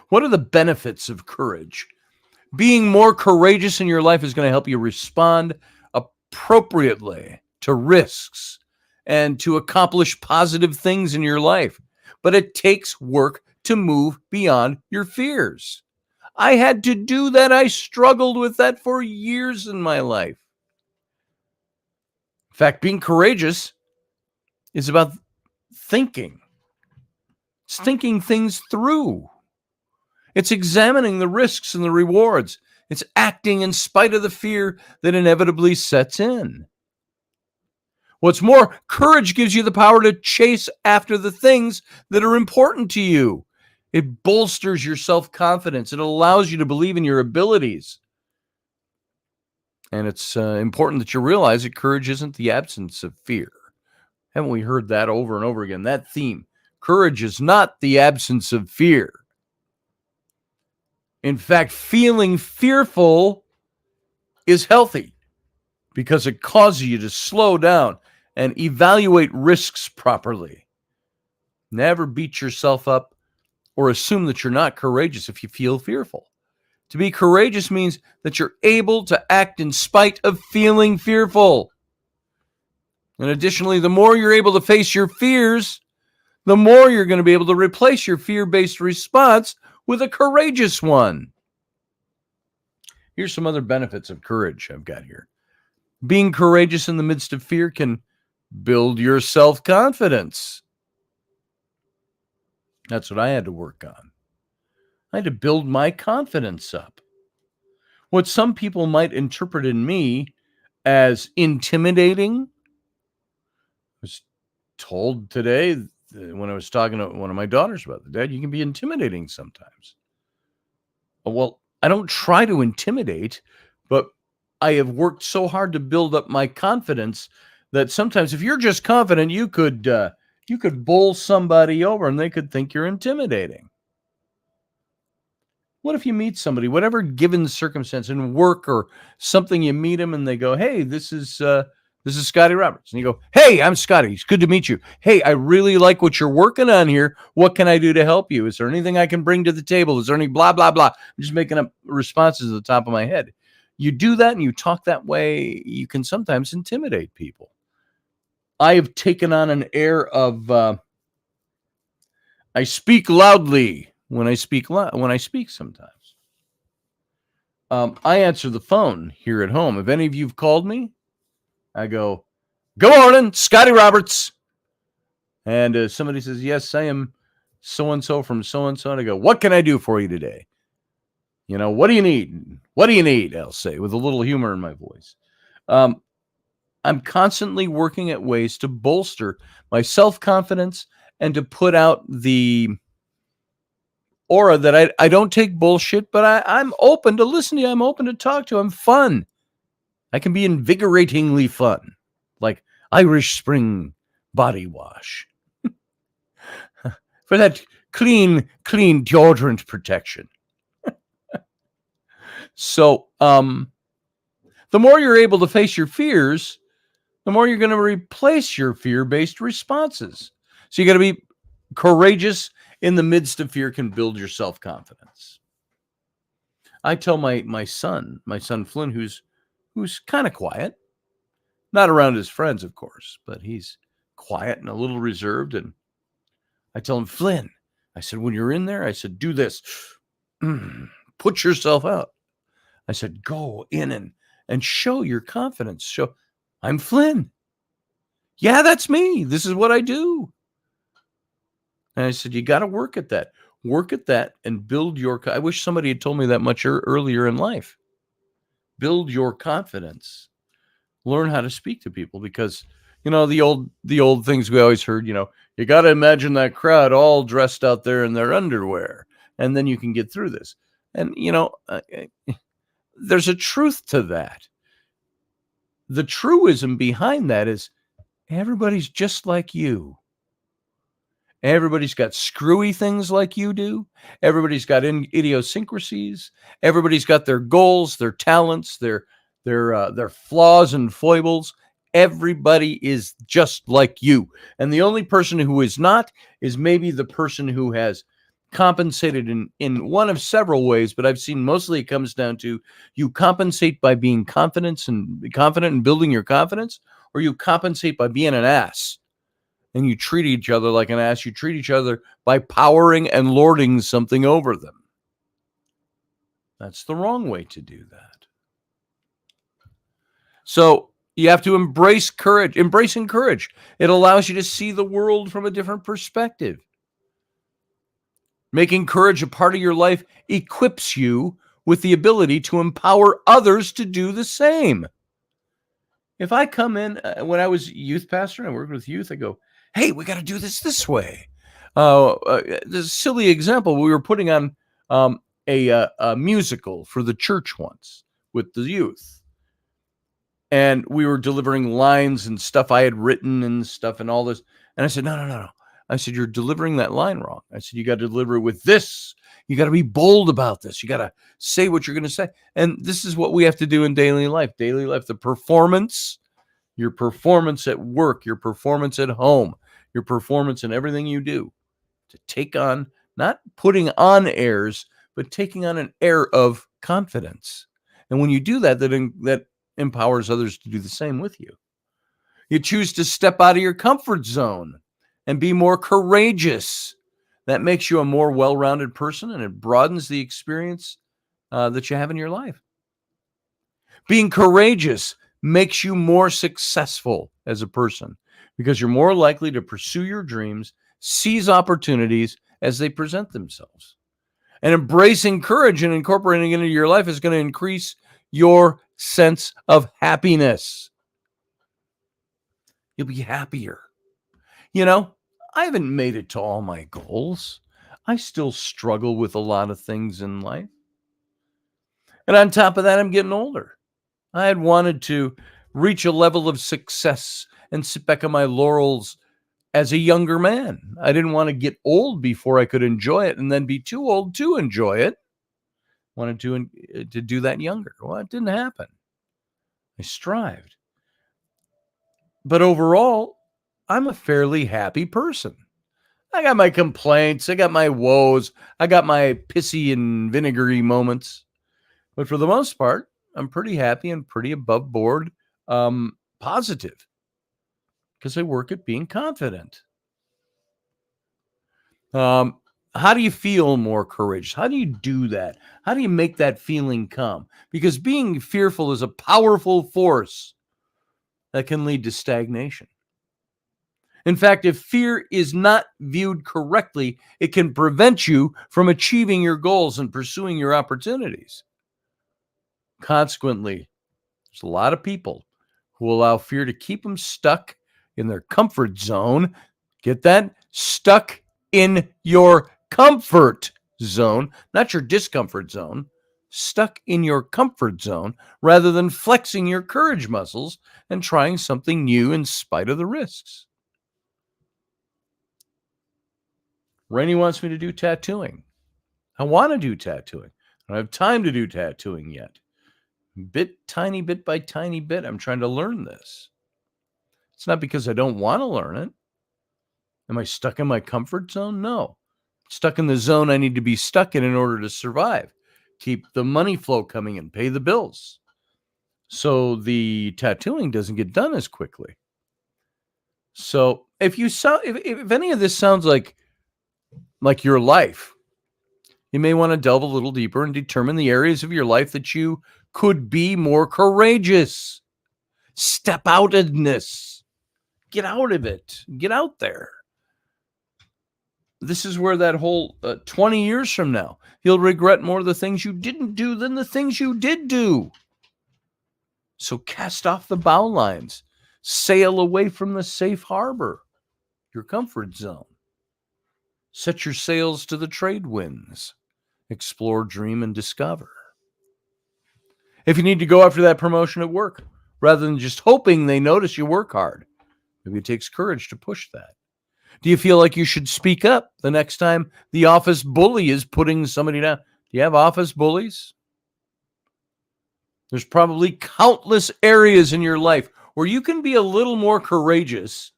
What are the benefits of courage? Being more courageous in your life is going to help you respond appropriately to risks and to accomplish positive things in your life. But it takes work to move beyond your fears. I had to do that. I struggled with that for years in my life. In fact, being courageous is about thinking. It's thinking things through. It's examining the risks and the rewards. It's acting in spite of the fear that inevitably sets in. What's more, courage gives you the power to chase after the things that are important to you. It bolsters your self-confidence. It allows you to believe in your abilities. And it's important that you realize that courage isn't the absence of fear. Haven't we heard that over and over again? That theme. Courage is not the absence of fear. In fact, feeling fearful is healthy because it causes you to slow down and evaluate risks properly. Never beat yourself up or assume that you're not courageous if you feel fearful. To be courageous means that you're able to act in spite of feeling fearful. And additionally, the more you're able to face your fears, the more you're going to be able to replace your fear-based response with a courageous one. Here's some other benefits of courage I've got here. Being courageous in the midst of fear can build your self-confidence. That's what I had to work on. I had to build my confidence up. What some people might interpret in me as intimidating, I was told today when I was talking to one of my daughters about the Dad, you can be intimidating sometimes. Well, I don't try to intimidate, but I have worked so hard to build up my confidence that sometimes if you're just confident, you could bowl somebody over and they could think you're intimidating. What if you meet somebody, whatever given circumstance in work or something, you meet them and they go, "Hey, this is Scotty Roberts," and you go, "Hey, I'm Scotty. It's good to meet you. Hey, I really like what you're working on here. What can I do to help you? Is there anything I can bring to the table? Is there any blah blah blah?" I'm just making up responses at the top of my head. You do that and you talk that way, you can sometimes intimidate people. I have taken on an air of I speak loudly when I speak sometimes. I answer the phone here at home. If any of you've called me, I go, "Good morning, Scotty Roberts." And somebody says, "Yes, I am so-and-so from so-and-so." And I go, "What can I do for you today? What do you need? What do you need?" I'll say with a little humor in my voice. I'm constantly working at ways to bolster my self-confidence and to put out the aura that I don't take bullshit, but I'm open to listen to you. I'm open to talk to. I'm fun. I can be invigoratingly fun, like Irish Spring body wash for that clean deodorant protection. So, the more you're able to face your fears, the more you're going to replace your fear-based responses. So you got to be courageous in the midst of fear, can build your self-confidence. I tell my son Flynn, who's kind of quiet, not around his friends, of course, but he's quiet and a little reserved. And I tell him, "Flynn," I said, "when you're in there," I said, "do this. Put yourself out." I said, "Go in and show your confidence. Show, I'm Flynn. Yeah, that's me. This is what I do." And I said, "You got to work at that. Work at that and build your." I wish somebody had told me that much earlier in life. Build your confidence. Learn how to speak to people, because the old things we always heard. You got to imagine that crowd all dressed out there in their underwear, and then you can get through this. And there's a truth to that. The truism behind that is everybody's just like you. Everybody's got screwy things like you do. Everybody's got idiosyncrasies. Everybody's got their goals, their talents, their flaws and foibles. Everybody is just like you. And the only person who is not is maybe the person who has compensated in one of several ways, but I've seen mostly it comes down to you compensate by being confident and building your confidence, or you compensate by being an ass. And you treat each other like an ass. You treat each other by powering and lording something over them. That's the wrong way to do that. So you have to embrace courage. Embracing courage, it allows you to see the world from a different perspective. Making courage a part of your life equips you with the ability to empower others to do the same. If I come in, when I was youth pastor and I worked with youth, I go, "Hey, we got to do this way." This silly example, we were putting on a musical for the church once with the youth. And we were delivering lines and stuff I had written and stuff and all this. And I said, no. I said, "You're delivering that line wrong." I said, "You got to deliver it with this. You got to be bold about this. You got to say what you're going to say." And this is what we have to do in daily life. The performance, your performance at work, your performance at home, your performance in everything you do, to take on, not putting on airs, but taking on an air of confidence. And when you do that, that empowers others to do the same with you. You choose to step out of your comfort zone and be more courageous. That makes you a more well-rounded person, and it broadens the experience that you have in your life. Being courageous makes you more successful as a person, because you're more likely to pursue your dreams, seize opportunities as they present themselves. And embracing courage and incorporating it into your life is going to increase your sense of happiness. You'll be happier. You know, I haven't made it to all my goals. I still struggle with a lot of things in life. And on top of that, I'm getting older. I had wanted to reach a level of success and sit back on my laurels as a younger man. I didn't want to get old before I could enjoy it and then be too old to enjoy it. Wanted to do that younger. Well, it didn't happen. I strived. But overall, I'm a fairly happy person. I got my complaints. I got my woes. I got my pissy and vinegary moments. But for the most part, I'm pretty happy and pretty above board positive because I work at being confident. How do you feel more courageous? How do you do that? How do you make that feeling come? Because being fearful is a powerful force that can lead to stagnation. In fact, if fear is not viewed correctly, it can prevent you from achieving your goals and pursuing your opportunities. Consequently, there's a lot of people who allow fear to keep them stuck in their comfort zone. Get that? Stuck in your comfort zone, not your discomfort zone. Stuck in your comfort zone rather than flexing your courage muscles and trying something new in spite of the risks. Rainey wants me to do tattooing. I want to do tattooing. I don't have time to do tattooing yet. Tiny bit by tiny bit, I'm trying to learn this. It's not because I don't want to learn it. Am I stuck in my comfort zone? No. Stuck in the zone I need to be stuck in order to survive. Keep the money flow coming and pay the bills. So the tattooing doesn't get done as quickly. So if any of this sounds like your life, you may want to delve a little deeper and determine the areas of your life that you could be more courageous. Step outedness. Get out of it. Get out there. This is where that whole 20 years from now, you'll regret more of the things you didn't do than the things you did do. So cast off the bow lines. Sail away from the safe harbor, your comfort zone. Set your sails to the trade winds. Explore, dream, and discover. If you need to go after that promotion at work, rather than just hoping they notice you work hard, maybe it takes courage to push that. Do you feel like you should speak up the next time the office bully is putting somebody down? Do you have office bullies? There's probably countless areas in your life where you can be a little more courageous.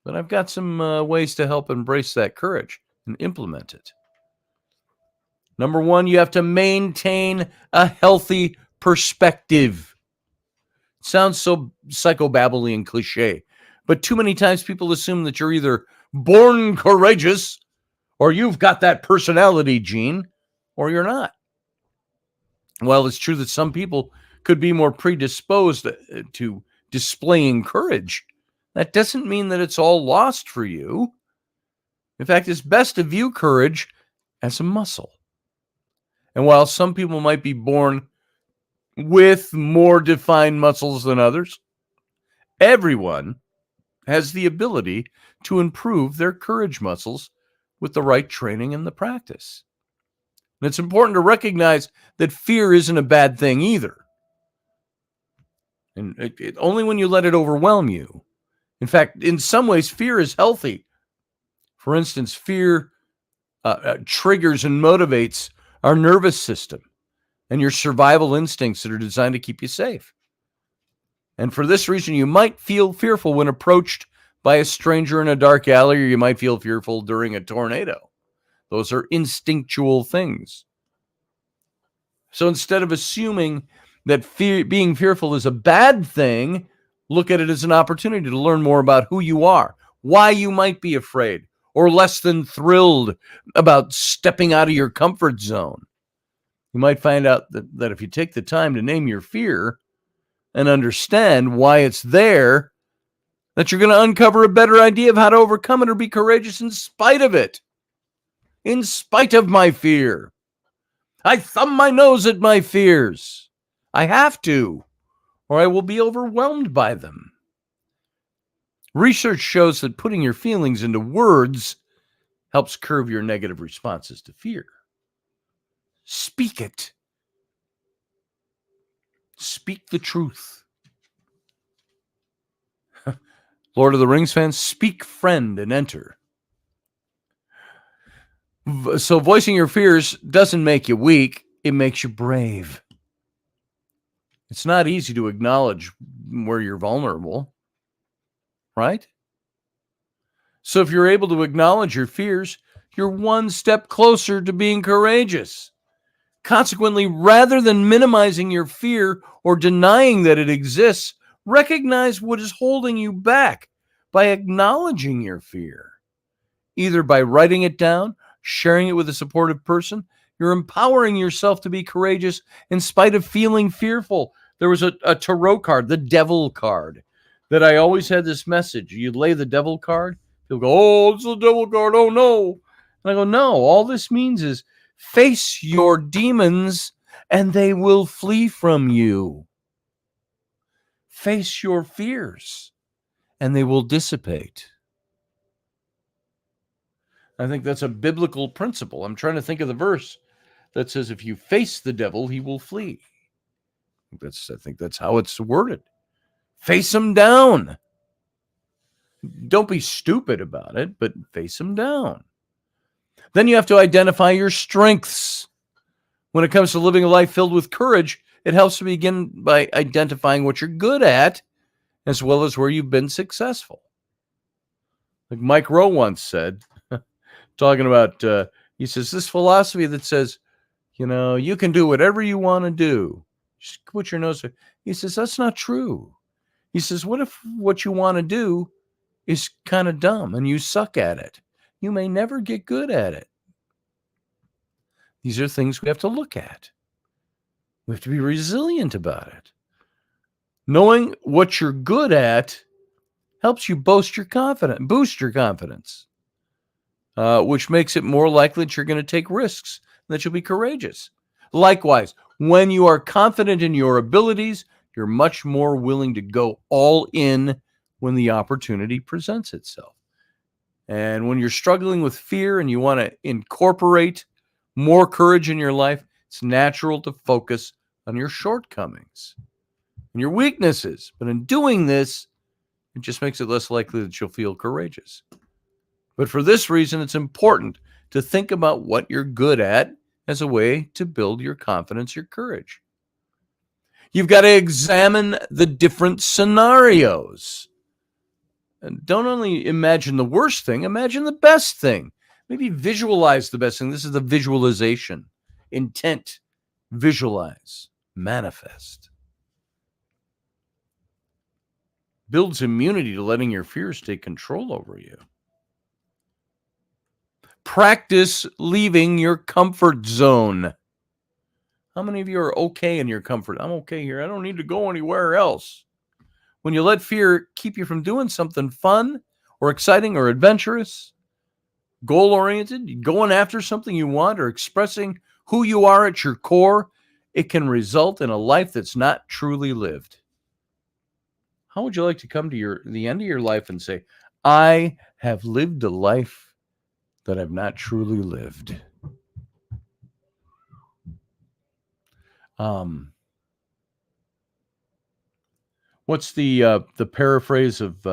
But I've got some ways to help embrace that courage and implement it. Number one, you have to maintain a healthy perspective. It sounds so psychobabbly and cliche, but too many times people assume that you're either born courageous or you've got that personality gene or you're not. While it's true that some people could be more predisposed to displaying courage, that doesn't mean that it's all lost for you. In fact, it's best to view courage as a muscle. And while some people might be born with more defined muscles than others, everyone has the ability to improve their courage muscles with the right training and the practice. And it's important to recognize that fear isn't a bad thing either. And only when you let it overwhelm you. In fact, in some ways, fear is healthy. For instance, fear triggers and motivates our nervous system and your survival instincts that are designed to keep you safe. And for this reason, you might feel fearful when approached by a stranger in a dark alley, or you might feel fearful during a tornado. Those are instinctual things. So instead of assuming that being fearful is a bad thing, look at it as an opportunity to learn more about who you are, why you might be afraid, or less than thrilled about stepping out of your comfort zone. You might find out that if you take the time to name your fear and understand why it's there, that you're going to uncover a better idea of how to overcome it or be courageous in spite of it. in spite of my fear. I thumb my nose at my fears. I have to, or I will be overwhelmed by them. Research shows that putting your feelings into words helps curb your negative responses to fear. Speak it. Speak the truth. Lord of the Rings fans, speak friend and enter. So voicing your fears doesn't make you weak, it makes you brave. It's not easy to acknowledge where you're vulnerable, right? So if you're able to acknowledge your fears, you're one step closer to being courageous. Consequently, rather than minimizing your fear or denying that it exists, recognize what is holding you back by acknowledging your fear. Either by writing it down, sharing it with a supportive person, you're empowering yourself to be courageous in spite of feeling fearful. There was a tarot card, the devil card, that I always had this message. You lay the devil card, people go, oh, it's the devil card, oh no. And I go, no, all this means is face your demons and they will flee from you. Face your fears and they will dissipate. I think that's a biblical principle. I'm trying to think of the verse that says, if you face the devil, he will flee. I think that's how it's worded. Face him down. Don't be stupid about it, but face him down. Then you have to identify your strengths. When it comes to living a life filled with courage, it helps to begin by identifying what you're good at, as well as where you've been successful. Like Mike Rowe once said, talking about, he says, this philosophy that says, you can do whatever you want to do. Just put your nose. He says, that's not true. He says, what if what you want to do is kind of dumb and you suck at it? You may never get good at it. These are things we have to look at. We have to be resilient about it. Knowing what you're good at helps you boost your confidence, which makes it more likely that you're going to take risks and that you'll be courageous. Likewise, when you are confident in your abilities, you're much more willing to go all in when the opportunity presents itself. And when you're struggling with fear and you want to incorporate more courage in your life, it's natural to focus on your shortcomings and your weaknesses. But in doing this, it just makes it less likely that you'll feel courageous. But for this reason, it's important to think about what you're good at as a way to build your confidence, your courage. You've got to examine the different scenarios. And don't only imagine the worst thing, imagine the best thing. Maybe visualize the best thing. This is the visualization. Intent, visualize, manifest. Builds immunity to letting your fears take control over you. Practice leaving your comfort zone. How many of you are okay in your comfort? I'm okay here. I don't need to go anywhere else. When you let fear keep you from doing something fun or exciting or adventurous, goal-oriented, going after something you want or expressing who you are at your core, it can result in a life that's not truly lived. How would you like to come to the end of your life and say, I have lived a life that I've not truly lived? What's the paraphrase of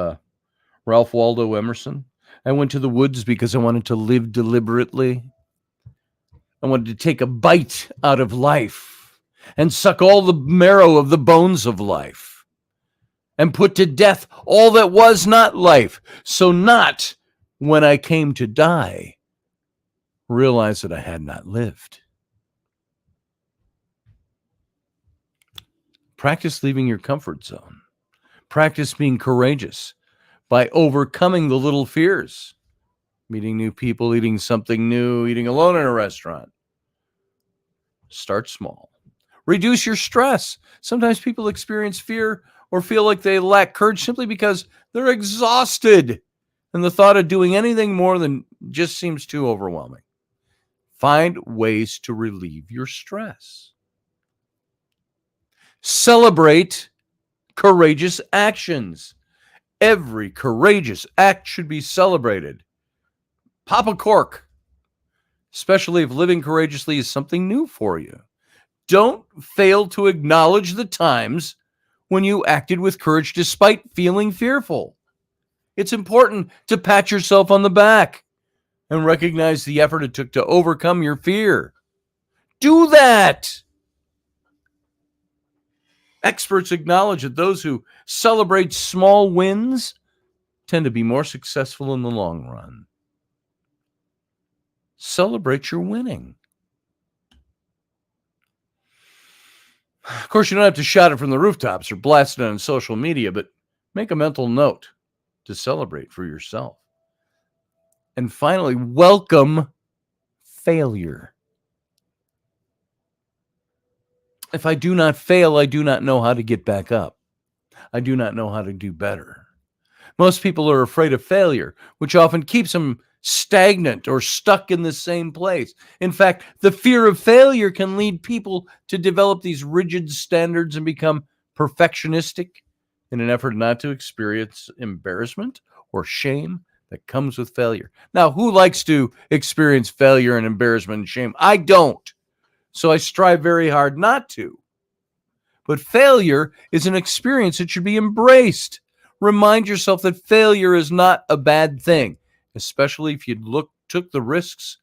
Ralph Waldo Emerson? I went to the woods because I wanted to live deliberately. I wanted to take a bite out of life and suck all the marrow of the bones of life and put to death all that was not life. So not when I came to die, realize that I had not lived. Practice leaving your comfort zone. Practice being courageous by overcoming the little fears. Meeting new people, eating something new, eating alone in a restaurant. Start small. Reduce your stress. Sometimes people experience fear or feel like they lack courage simply because they're exhausted. And the thought of doing anything more than just seems too overwhelming. Find ways to relieve your stress. Celebrate courageous actions. Every courageous act should be celebrated. Pop a cork, especially if living courageously is something new for you. Don't fail to acknowledge the times when you acted with courage despite feeling fearful. It's important to pat yourself on the back and recognize the effort it took to overcome your fear. Do that. Experts acknowledge that those who celebrate small wins tend to be more successful in the long run. Celebrate your winning. Of course, you don't have to shout it from the rooftops or blast it on social media, but make a mental note to celebrate for yourself. And finally, welcome failure. If I do not fail, I do not know how to get back up. I do not know how to do better. Most people are afraid of failure, which often keeps them stagnant or stuck in the same place. In fact, the fear of failure can lead people to develop these rigid standards and become perfectionistic in an effort not to experience embarrassment or shame that comes with failure. Now, who likes to experience failure and embarrassment and shame? I don't. So I strive very hard not to. But failure is an experience that should be embraced. Remind yourself that failure is not a bad thing, especially if you took the risks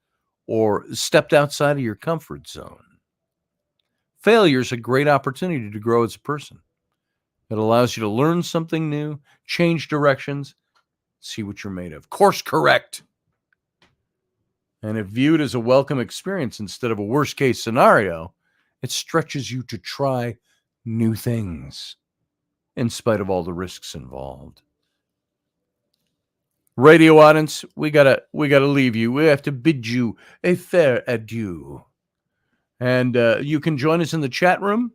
or stepped outside of your comfort zone. Failure is a great opportunity to grow as a person. It allows you to learn something new, change directions, see what you're made of. Course correct. And if viewed as a welcome experience instead of a worst-case scenario, it stretches you to try new things in spite of all the risks involved. Radio audience, we gotta leave you. We have to bid you a fair adieu. And you can join us in the chat room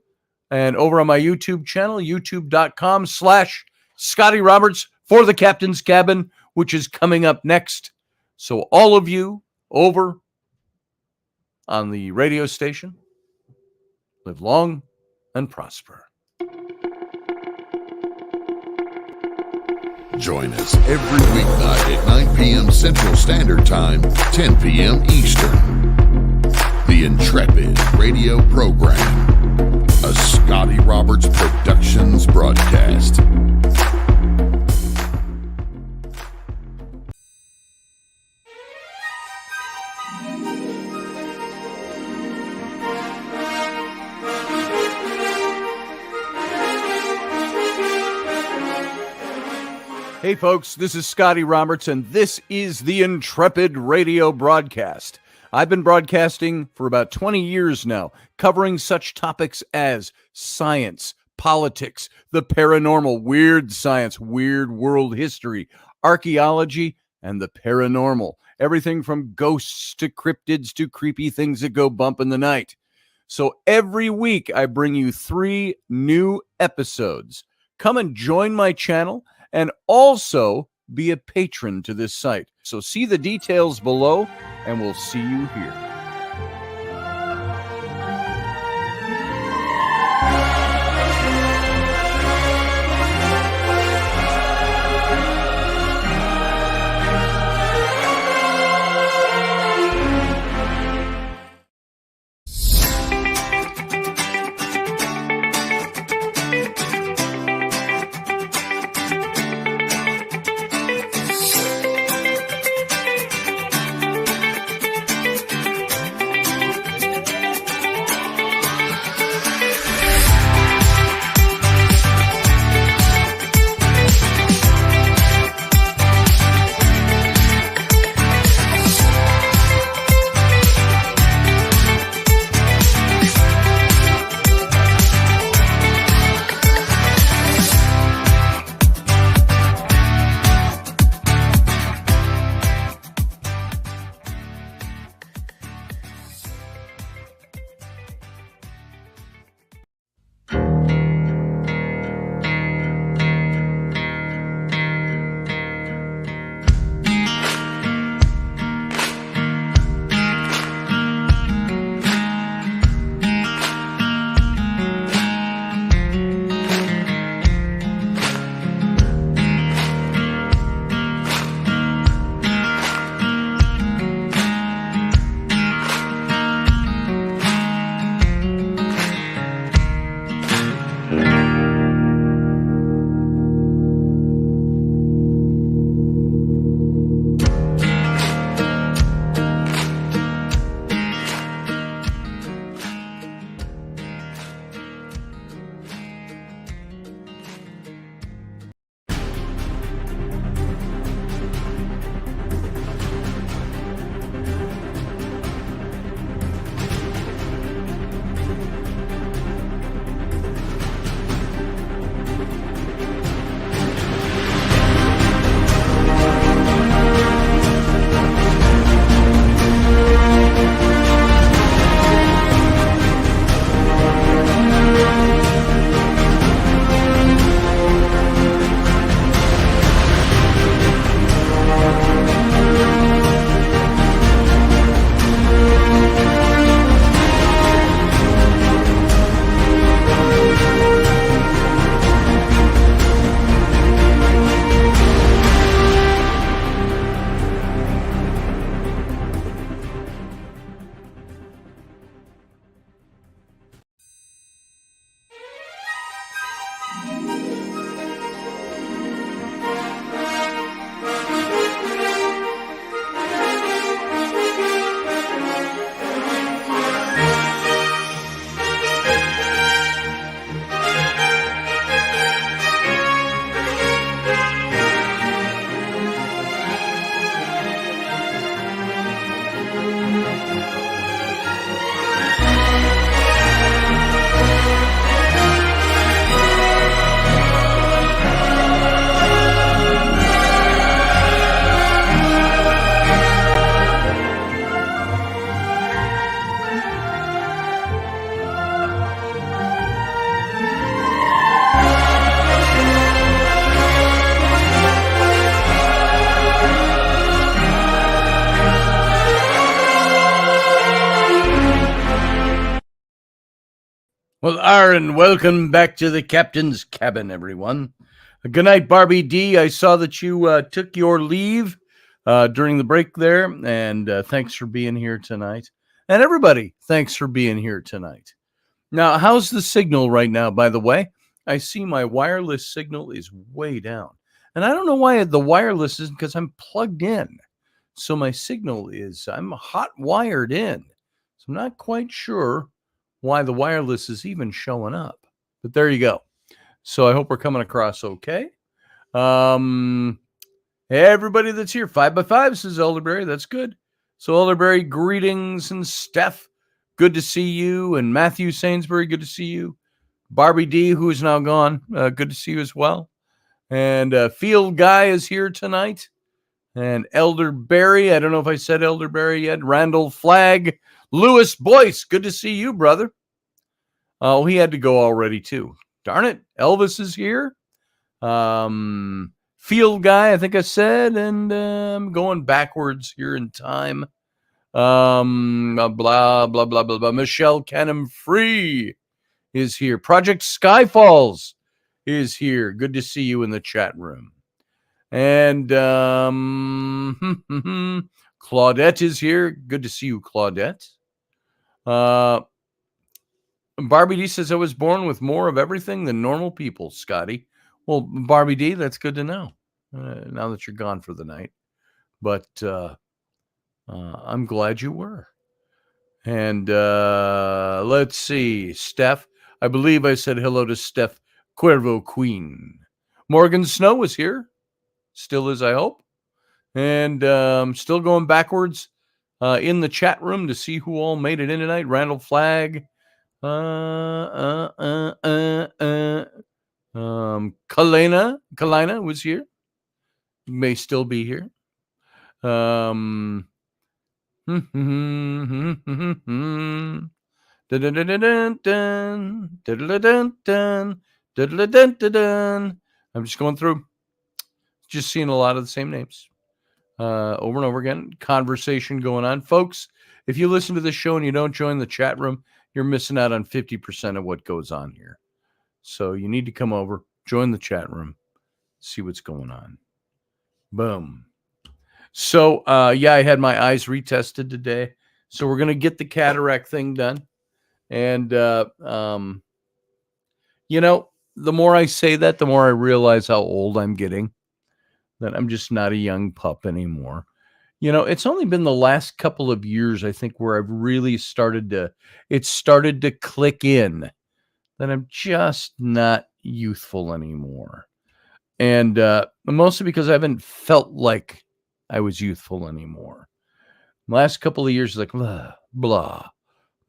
and over on my YouTube channel, youtube.com/Scotty Roberts for the Captain's Cabin, which is coming up next. So all of you over on the radio station, live long and prosper. Join us every weeknight at 9 p.m. Central Standard Time, 10 p.m. Eastern. The Intrepid Radio Program, a Scotty Roberts Productions broadcast. Hey folks, this is Scotty Roberts, and this is the Intrepid Radio broadcast. I've been broadcasting for about 20 years now, covering such topics as science, politics, the paranormal, weird science, weird world history, archaeology, and the paranormal. Everything from ghosts to cryptids to creepy things that go bump in the night. So every week I bring you 3 new episodes. Come and join my channel and also be a patron to this site. So see the details below, and we'll see you here. Well, Aaron, welcome back to the captain's cabin, everyone. Good night, Barbie D. I saw that you took your leave during the break there, and thanks for being here tonight. And everybody, thanks for being here tonight. Now, how's the signal right now, by the way? I see my wireless signal is way down. And I don't know why the wireless is, because I'm plugged in. So my signal is, I'm hot wired in. So I'm not quite sure why the wireless is even showing up. But there you go. So I hope we're coming across okay. Everybody that's here, 5x5, says Elderberry. That's good. So Elderberry, greetings, and Steph, good to see you. And Matthew Sainsbury, good to see you. Barbie D, who is now gone, good to see you as well. And Field Guy is here tonight. And Elderberry, I don't know if I said Elderberry yet. Randall Flagg, Lewis Boyce, good to see you, brother. Oh, he had to go already, too. Darn it. Elvis is here. Field Guy, I think I said, and I'm going backwards here in time. Blah, blah, blah, blah, blah. Michelle Canham Free is here. Project Skyfalls is here. Good to see you in the chat room. And Claudette is here. Good to see you, Claudette. Barbie D says, I was born with more of everything than normal people, Scotty. Well, Barbie D, that's good to know, now that you're gone for the night. But I'm glad you were. And let's see. Steph, I believe I said hello to Steph Cuervo Queen. Morgan Snow is here. Still is, I hope. And still going backwards in the chat room to see who all made it in tonight. Randall Flagg. Kalina was here. May still be here. I'm just going through, just seeing a lot of the same names over and over again. Conversation going on, folks. If you listen to this show and you don't join the chat room, you're missing out on 50% of what goes on here. So you need to come over, join the chat room, see what's going on. Boom. So, yeah, I had my eyes retested today. So we're going to get the cataract thing done. And, you know, the more I say that, the more I realize how old I'm getting, that I'm just not a young pup anymore. You know, it's only been the last couple of years, I think, where I've really started to click in that I'm just not youthful anymore. And mostly because I haven't felt like I was youthful anymore. Last couple of years, like, blah, blah,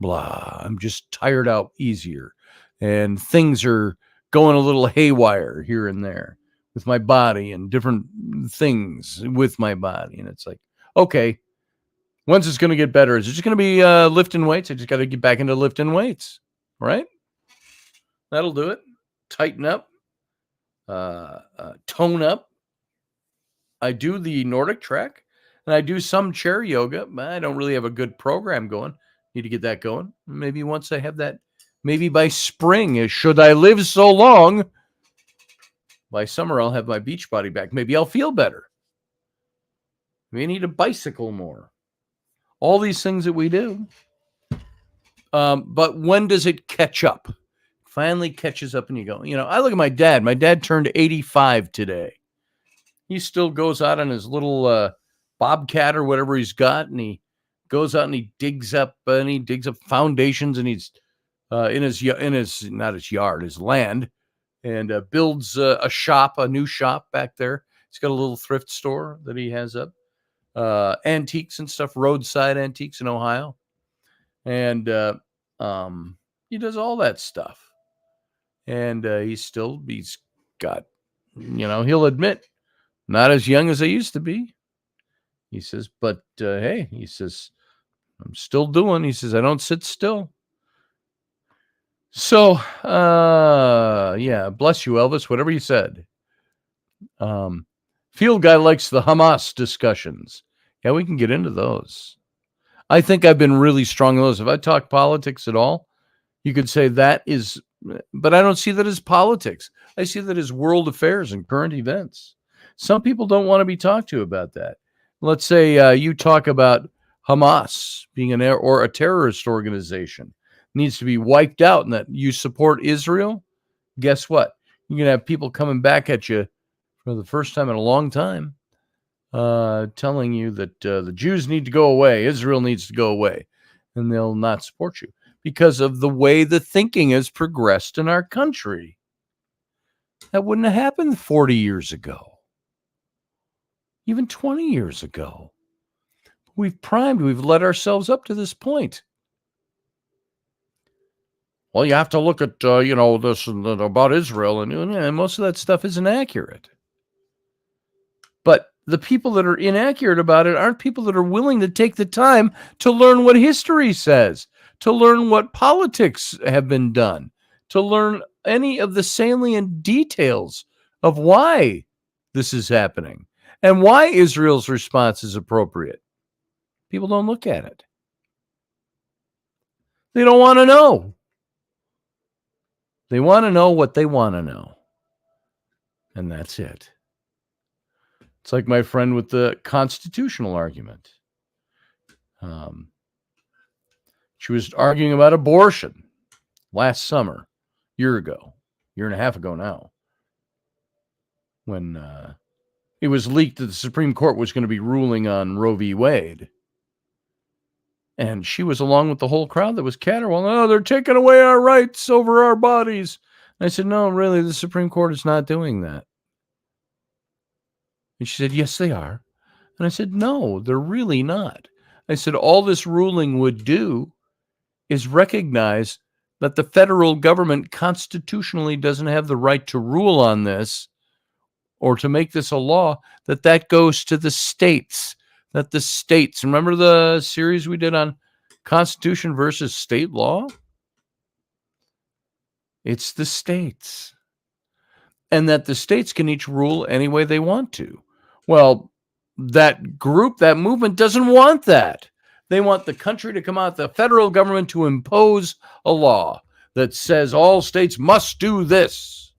blah. I'm just tired out easier. And things are going a little haywire here and there with my body and different things with my body. And it's like, okay, when's it's going to get better? Is it just going to be lifting weights? I just got to get back into lifting weights, right? That'll do it. Tighten up, tone up. I do the Nordic track, and I do some chair yoga, but I don't really have a good program going. Need to get that going. Maybe once I have that, maybe by spring, should I live so long, by summer I'll have my beach body back. Maybe I'll feel better. We need to bicycle more. All these things that we do. But when does it catch up? Finally catches up and you go, you know, I look at my dad. My dad turned 85 today. He still goes out on his little bobcat or whatever he's got, and he goes out and he digs up foundations, and he's in his not his yard, his land, and builds a new shop back there. He's got a little thrift store that he has up, antiques and stuff, roadside antiques in Ohio, and he does all that stuff. And he's got, you know, he'll admit, not as young as I used to be. He says, but hey, he says, I'm still doing. He says, I don't sit still. So, yeah, bless you, Elvis, whatever you said. Field Guy likes the Hamas discussions. Yeah, we can get into those. I think I've been really strong in those. If I talk politics at all, You could say that is, but I don't see that as politics. I see that as world affairs and current events. Some people don't want to be talked to about that. Let's say you talk about Hamas being or a terrorist organization needs to be wiped out, and that you support Israel. Guess what? You're going to have people coming back at you for the first time in a long time, telling you that the Jews need to go away, Israel needs to go away, and they'll not support you because of the way the thinking has progressed in our country. That wouldn't have happened 40 years ago, even 20 years ago. We've led ourselves up to this point. Well, you have to look at, this and that about Israel, and most of that stuff isn't accurate. But the people that are inaccurate about it aren't people that are willing to take the time to learn what history says, to learn what politics have been done, to learn any of the salient details of why this is happening and why Israel's response is appropriate. People don't look at it. They don't want to know. They want to know what they want to know. And that's it. It's like my friend with the constitutional argument. She was arguing about abortion last summer, year and a half ago now, when it was leaked that the Supreme Court was going to be ruling on Roe v. Wade. And she was along with the whole crowd that was caterwauling. Oh, they're taking away our rights over our bodies. And I said, no, really, the Supreme Court is not doing that. And she said, yes, they are. And I said, no, they're really not. I said, all this ruling would do is recognize that the federal government constitutionally doesn't have the right to rule on this or to make this a law, that goes to the states. That the states, remember the series we did on Constitution versus state law? It's the states. And that the states can each rule any way they want to. Well, that group, that movement doesn't want that. They want the country to come out, the federal government to impose a law that says all states must do this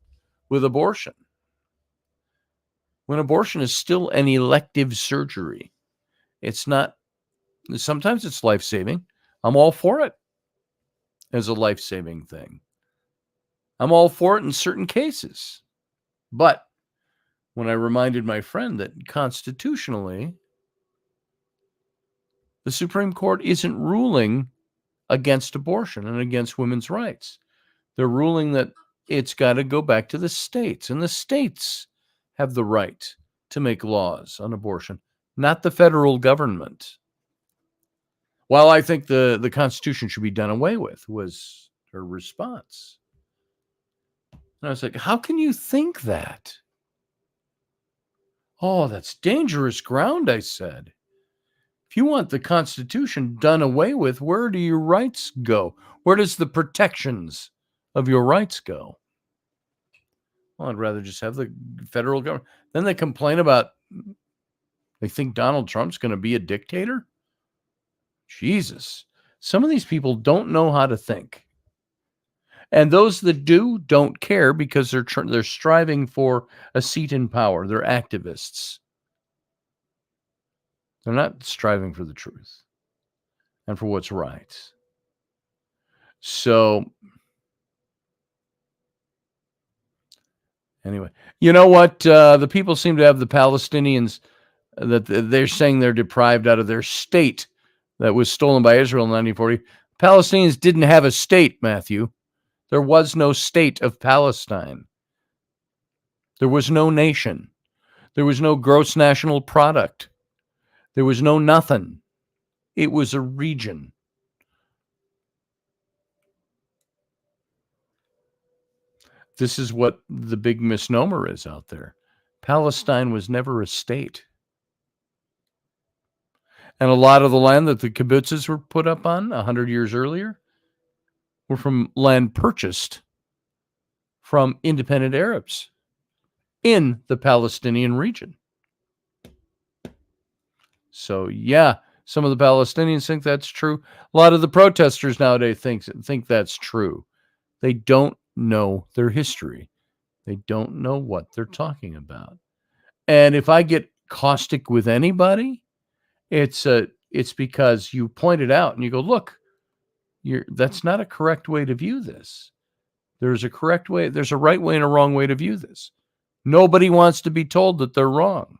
with abortion. When abortion is still an elective surgery. It's not, sometimes it's life-saving. I'm all for it as a life-saving thing. I'm all for it in certain cases. But when I reminded my friend that constitutionally, the Supreme Court isn't ruling against abortion and against women's rights. They're ruling that it's got to go back to the states, and the states have the right to make laws on abortion, not the federal government. Well, I think the Constitution should be done away with, was her response. And I was like, how can you think that? Oh, that's dangerous ground, I said. If you want the Constitution done away with, where do your rights go? Where does the protections of your rights go? Well, I'd rather just have the federal government. Then they complain about, they think Donald Trump's going to be a dictator? Jesus. Some of these people don't know how to think. And those that do don't care because they're striving for a seat in power. They're activists. They're not striving for the truth and for what's right. So, anyway, you know what? The people seem to have the Palestinians that they're saying they're deprived out of their state that was stolen by Israel in 1940. Palestinians didn't have a state, Matthew. There was no state of Palestine. There was no nation. There was no gross national product. There was no nothing. It was a region. This is what the big misnomer is out there. Palestine was never a state. And a lot of the land that the kibbutzes were put up on 100 years earlier were from land purchased from independent Arabs in the Palestinian region. So, yeah, Some of the Palestinians think that's true. A lot of the protesters nowadays think that's true. They don't know their history. They don't know what they're talking about. And if I get caustic with anybody, it's because you point it out and you go, look, that's not a correct way to view this. There's a correct way. There's a right way and a wrong way to view this. Nobody wants to be told that they're wrong.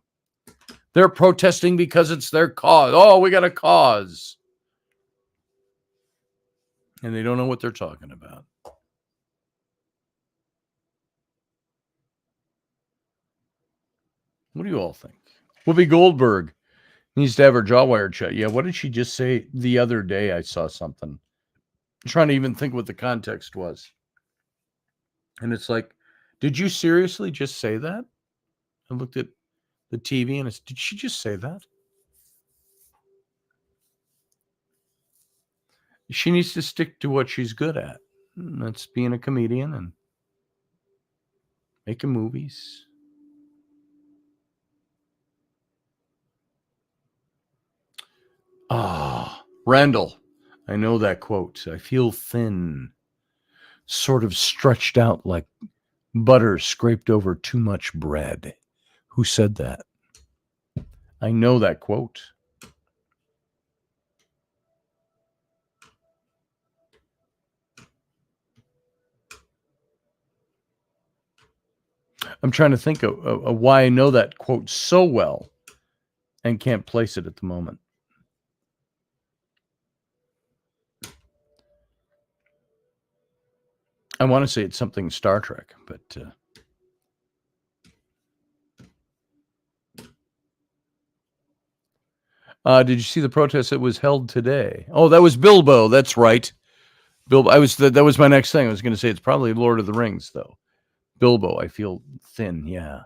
They're protesting because it's their cause. Oh, we got a cause. And they don't know what they're talking about. What do you all think? Whoopi Goldberg needs to have her jaw wired shut. Yeah, what did she just say the other day? I saw something. I'm trying to even think what the context was. And it's like, did you seriously just say that? I looked at the TV and did she just say that? She needs to stick to what she's good at. And that's being a comedian and making movies. Randall. I know that quote. I feel thin, sort of stretched out like butter scraped over too much bread. Who said that? I know that quote. I'm trying to think of why I know that quote so well and can't place it at the moment. I want to say it's something Star Trek, but did you see the protest that was held today? Oh, that was Bilbo. That's right. Bilbo. That was my next thing. I was going to say it's probably Lord of the Rings, though. Bilbo. I feel thin. Yeah.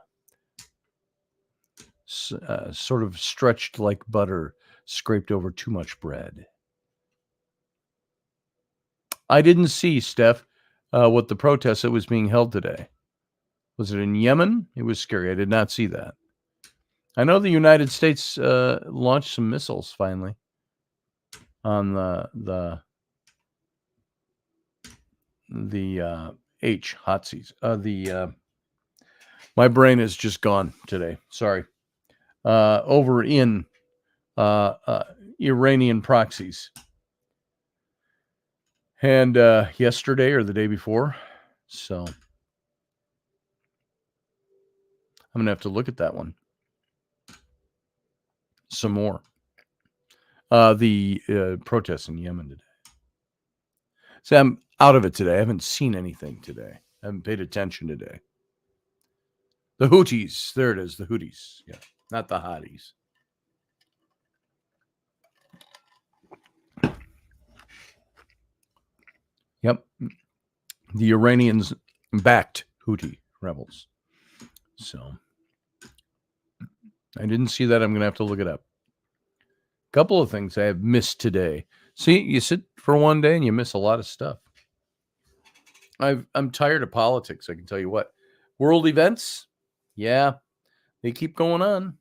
Sort of stretched like butter scraped over too much bread. I didn't see, Steph, what the protest that was being held today. Was it in Yemen? It was scary. I did not see that. I know the United States launched some missiles finally on the Hotseas. My brain is just gone today. Sorry. Over in Iranian proxies. And yesterday or the day before. So I'm going to have to look at that one some more. The protests in Yemen today. See, I'm out of it today. I haven't seen anything today. I haven't paid attention today. The Houthis. There it is. The Houthis. Yeah. Not the hotties. Yep. The Iranians backed Houthi rebels. So I didn't see that. I'm going to have to look it up. A couple of things I have missed today. See, you sit for one day and you miss a lot of stuff. I'm tired of politics. I can tell you what. World events, yeah, they keep going on.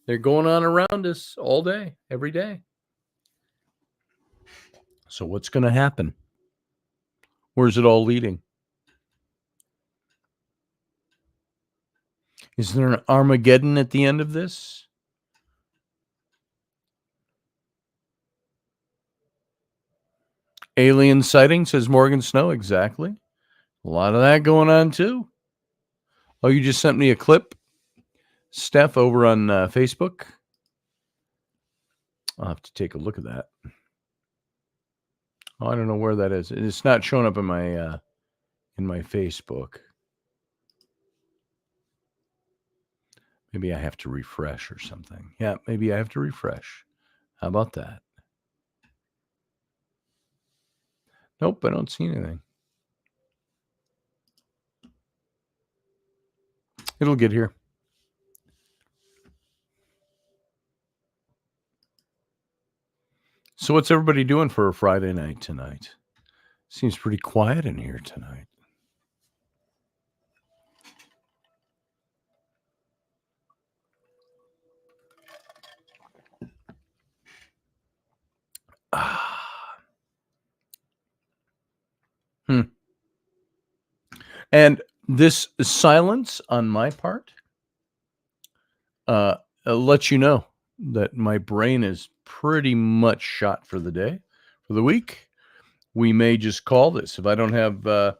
They're going on around us all day, every day. So what's going to happen? Where's it all leading? Is there an Armageddon at the end of this? Alien sighting, says Morgan Snow. Exactly. A lot of that going on too. Oh, you just sent me a clip, Steph, over on Facebook. I'll have to take a look at that. Oh, I don't know where that is. It's not showing up in my Facebook. Maybe I have to refresh or something. Yeah, maybe I have to refresh. How about that? Nope, I don't see anything. It'll get here. So what's everybody doing for a Friday night tonight? Seems pretty quiet in here tonight. Hmm. And this silence on my part uh, lets you know that my brain is pretty much shot for the day, for the week. We may just call this. If I don't have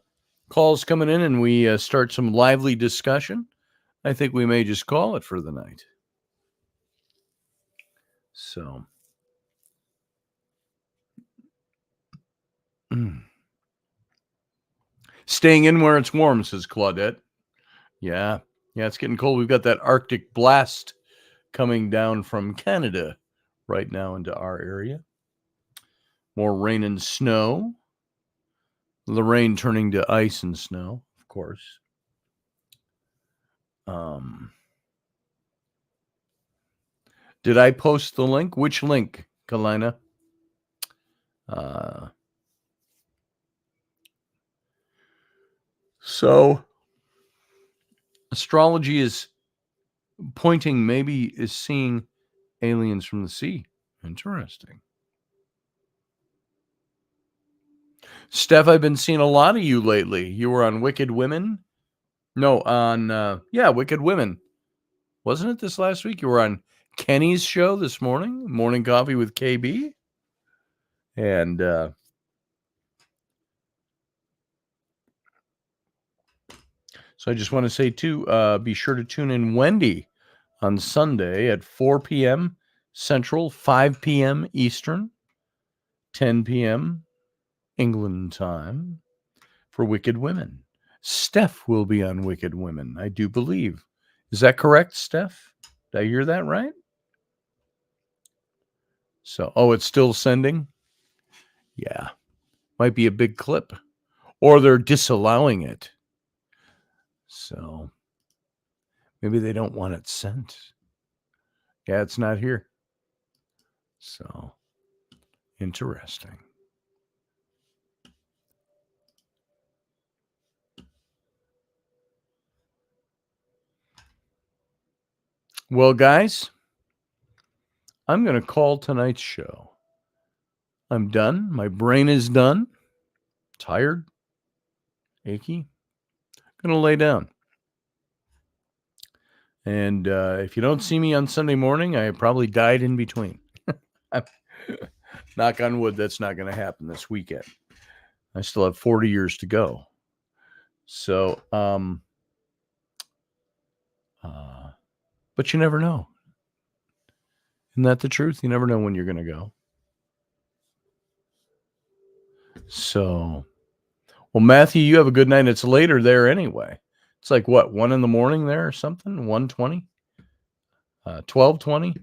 calls coming in and we start some lively discussion, I think we may just call it for the night. So, staying in where it's warm, says Claudette. Yeah. Yeah, it's getting cold. We've got that Arctic blast coming down from Canada right now into our area. More rain and snow. The rain turning to ice and snow, of course. Did I post the link? Which link, Kalina? So astrology is pointing, maybe is seeing aliens from the sea. Interesting. Steph, I've been seeing a lot of you lately. You were on Wicked Women. No, on Wicked Women. Wasn't it this last week? You were on Kenny's show this morning, Morning Coffee with KB. And so I just want to say, too, be sure to tune in Wendy on Sunday at 4 p.m. Central, 5 p.m. Eastern, 10 p.m. England time for Wicked Women. Steph will be on Wicked Women, I do believe. Is that correct, Steph? Did I hear that right? So, it's still sending? Yeah. Might be a big clip. Or they're disallowing it. So, maybe they don't want it sent. Yeah, it's not here. So, interesting. Well, guys, I'm going to call tonight's show. I'm done. My brain is done. Tired. Achy. Going to lay down. And if you don't see me on Sunday morning, I probably died in between. Knock on wood, that's not going to happen this weekend. I still have 40 years to go. So, but you never know. Isn't that the truth? You never know when you're going to go. So, well, Matthew, you have a good night. It's later there anyway. It's like what, 1 in the morning there or something? 1:20? 12:20?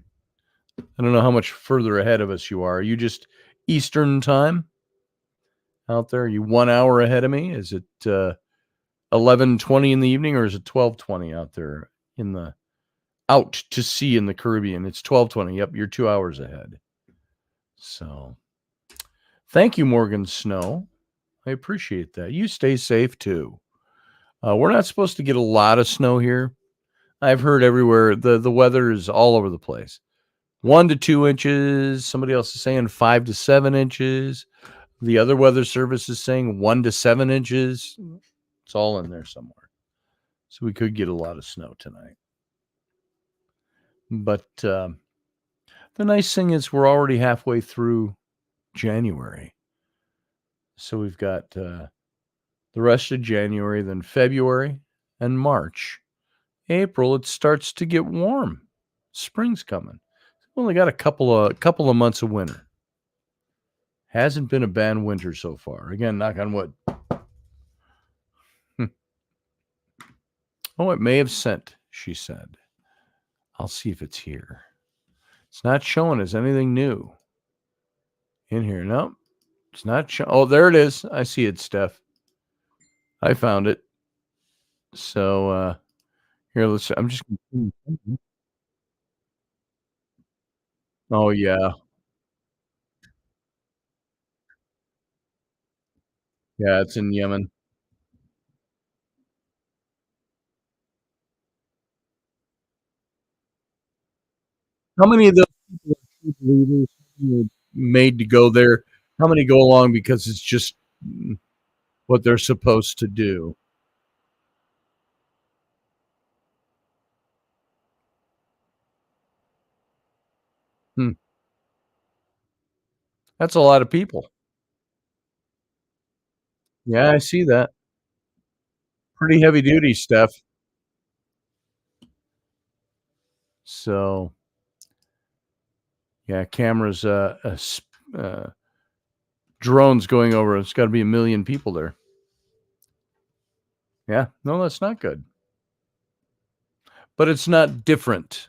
I don't know how much further ahead of us you are. Are you just Eastern time out there? Are you 1 hour ahead of me? Is it 11:20 in the evening, or is it 12:20 out there in the out to sea in the Caribbean? It's 12:20. Yep, you're 2 hours ahead. So, thank you, Morgan Snow. I appreciate that. You stay safe too. We're not supposed to get a lot of snow here. I've heard everywhere the weather is all over the place. 1 to 2 inches. Somebody else is saying 5 to 7 inches. The other weather service is saying 1 to 7 inches. It's all in there somewhere. So we could get a lot of snow tonight. But the nice thing is we're already halfway through January. So we've got the rest of January, then February and March. April, it starts to get warm. Spring's coming. We've only got a couple of months of winter. Hasn't been a bad winter so far. Again, knock on wood. Oh, it may have sent, she said. I'll see if it's here. It's not showing us anything new in here. Nope. It's not showing. Oh, there it is. I see it, Steph. I found it. So here, let's. I'm just. Oh yeah, yeah. It's in Yemen. How many of those people are true believers? made to go there? How many go along because it's just what they're supposed to do? Hmm. That's a lot of people. Yeah, I see that. Pretty heavy duty stuff. So, yeah, cameras, uh, drones going over. It's got to be 1,000,000 people there. Yeah, no, that's not good. But it's not different.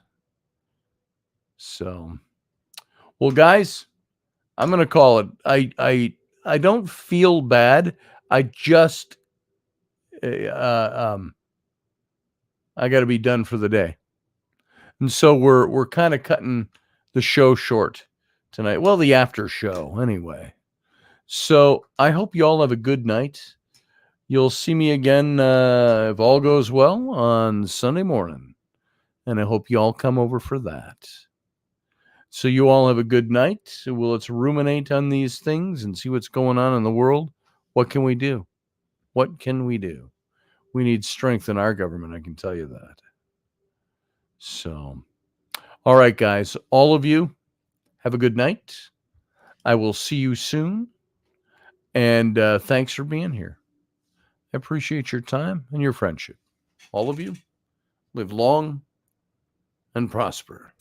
So, well, guys, I'm gonna call it. I don't feel bad. I just I got to be done for the day, and so we're kind of cutting the show short tonight. Well, the after show anyway. So I hope you all have a good night. You'll see me again if all goes well on Sunday morning, and I hope you all come over for that. So you all have a good night. Well, let's ruminate on these things and see what's going on in the world. What can we do? What can we do? We need strength in our government, I can tell you that. So, all right, guys, all of you have a good night. I will see you soon. And thanks for being here. I appreciate your time and your friendship. All of you live long and prosper.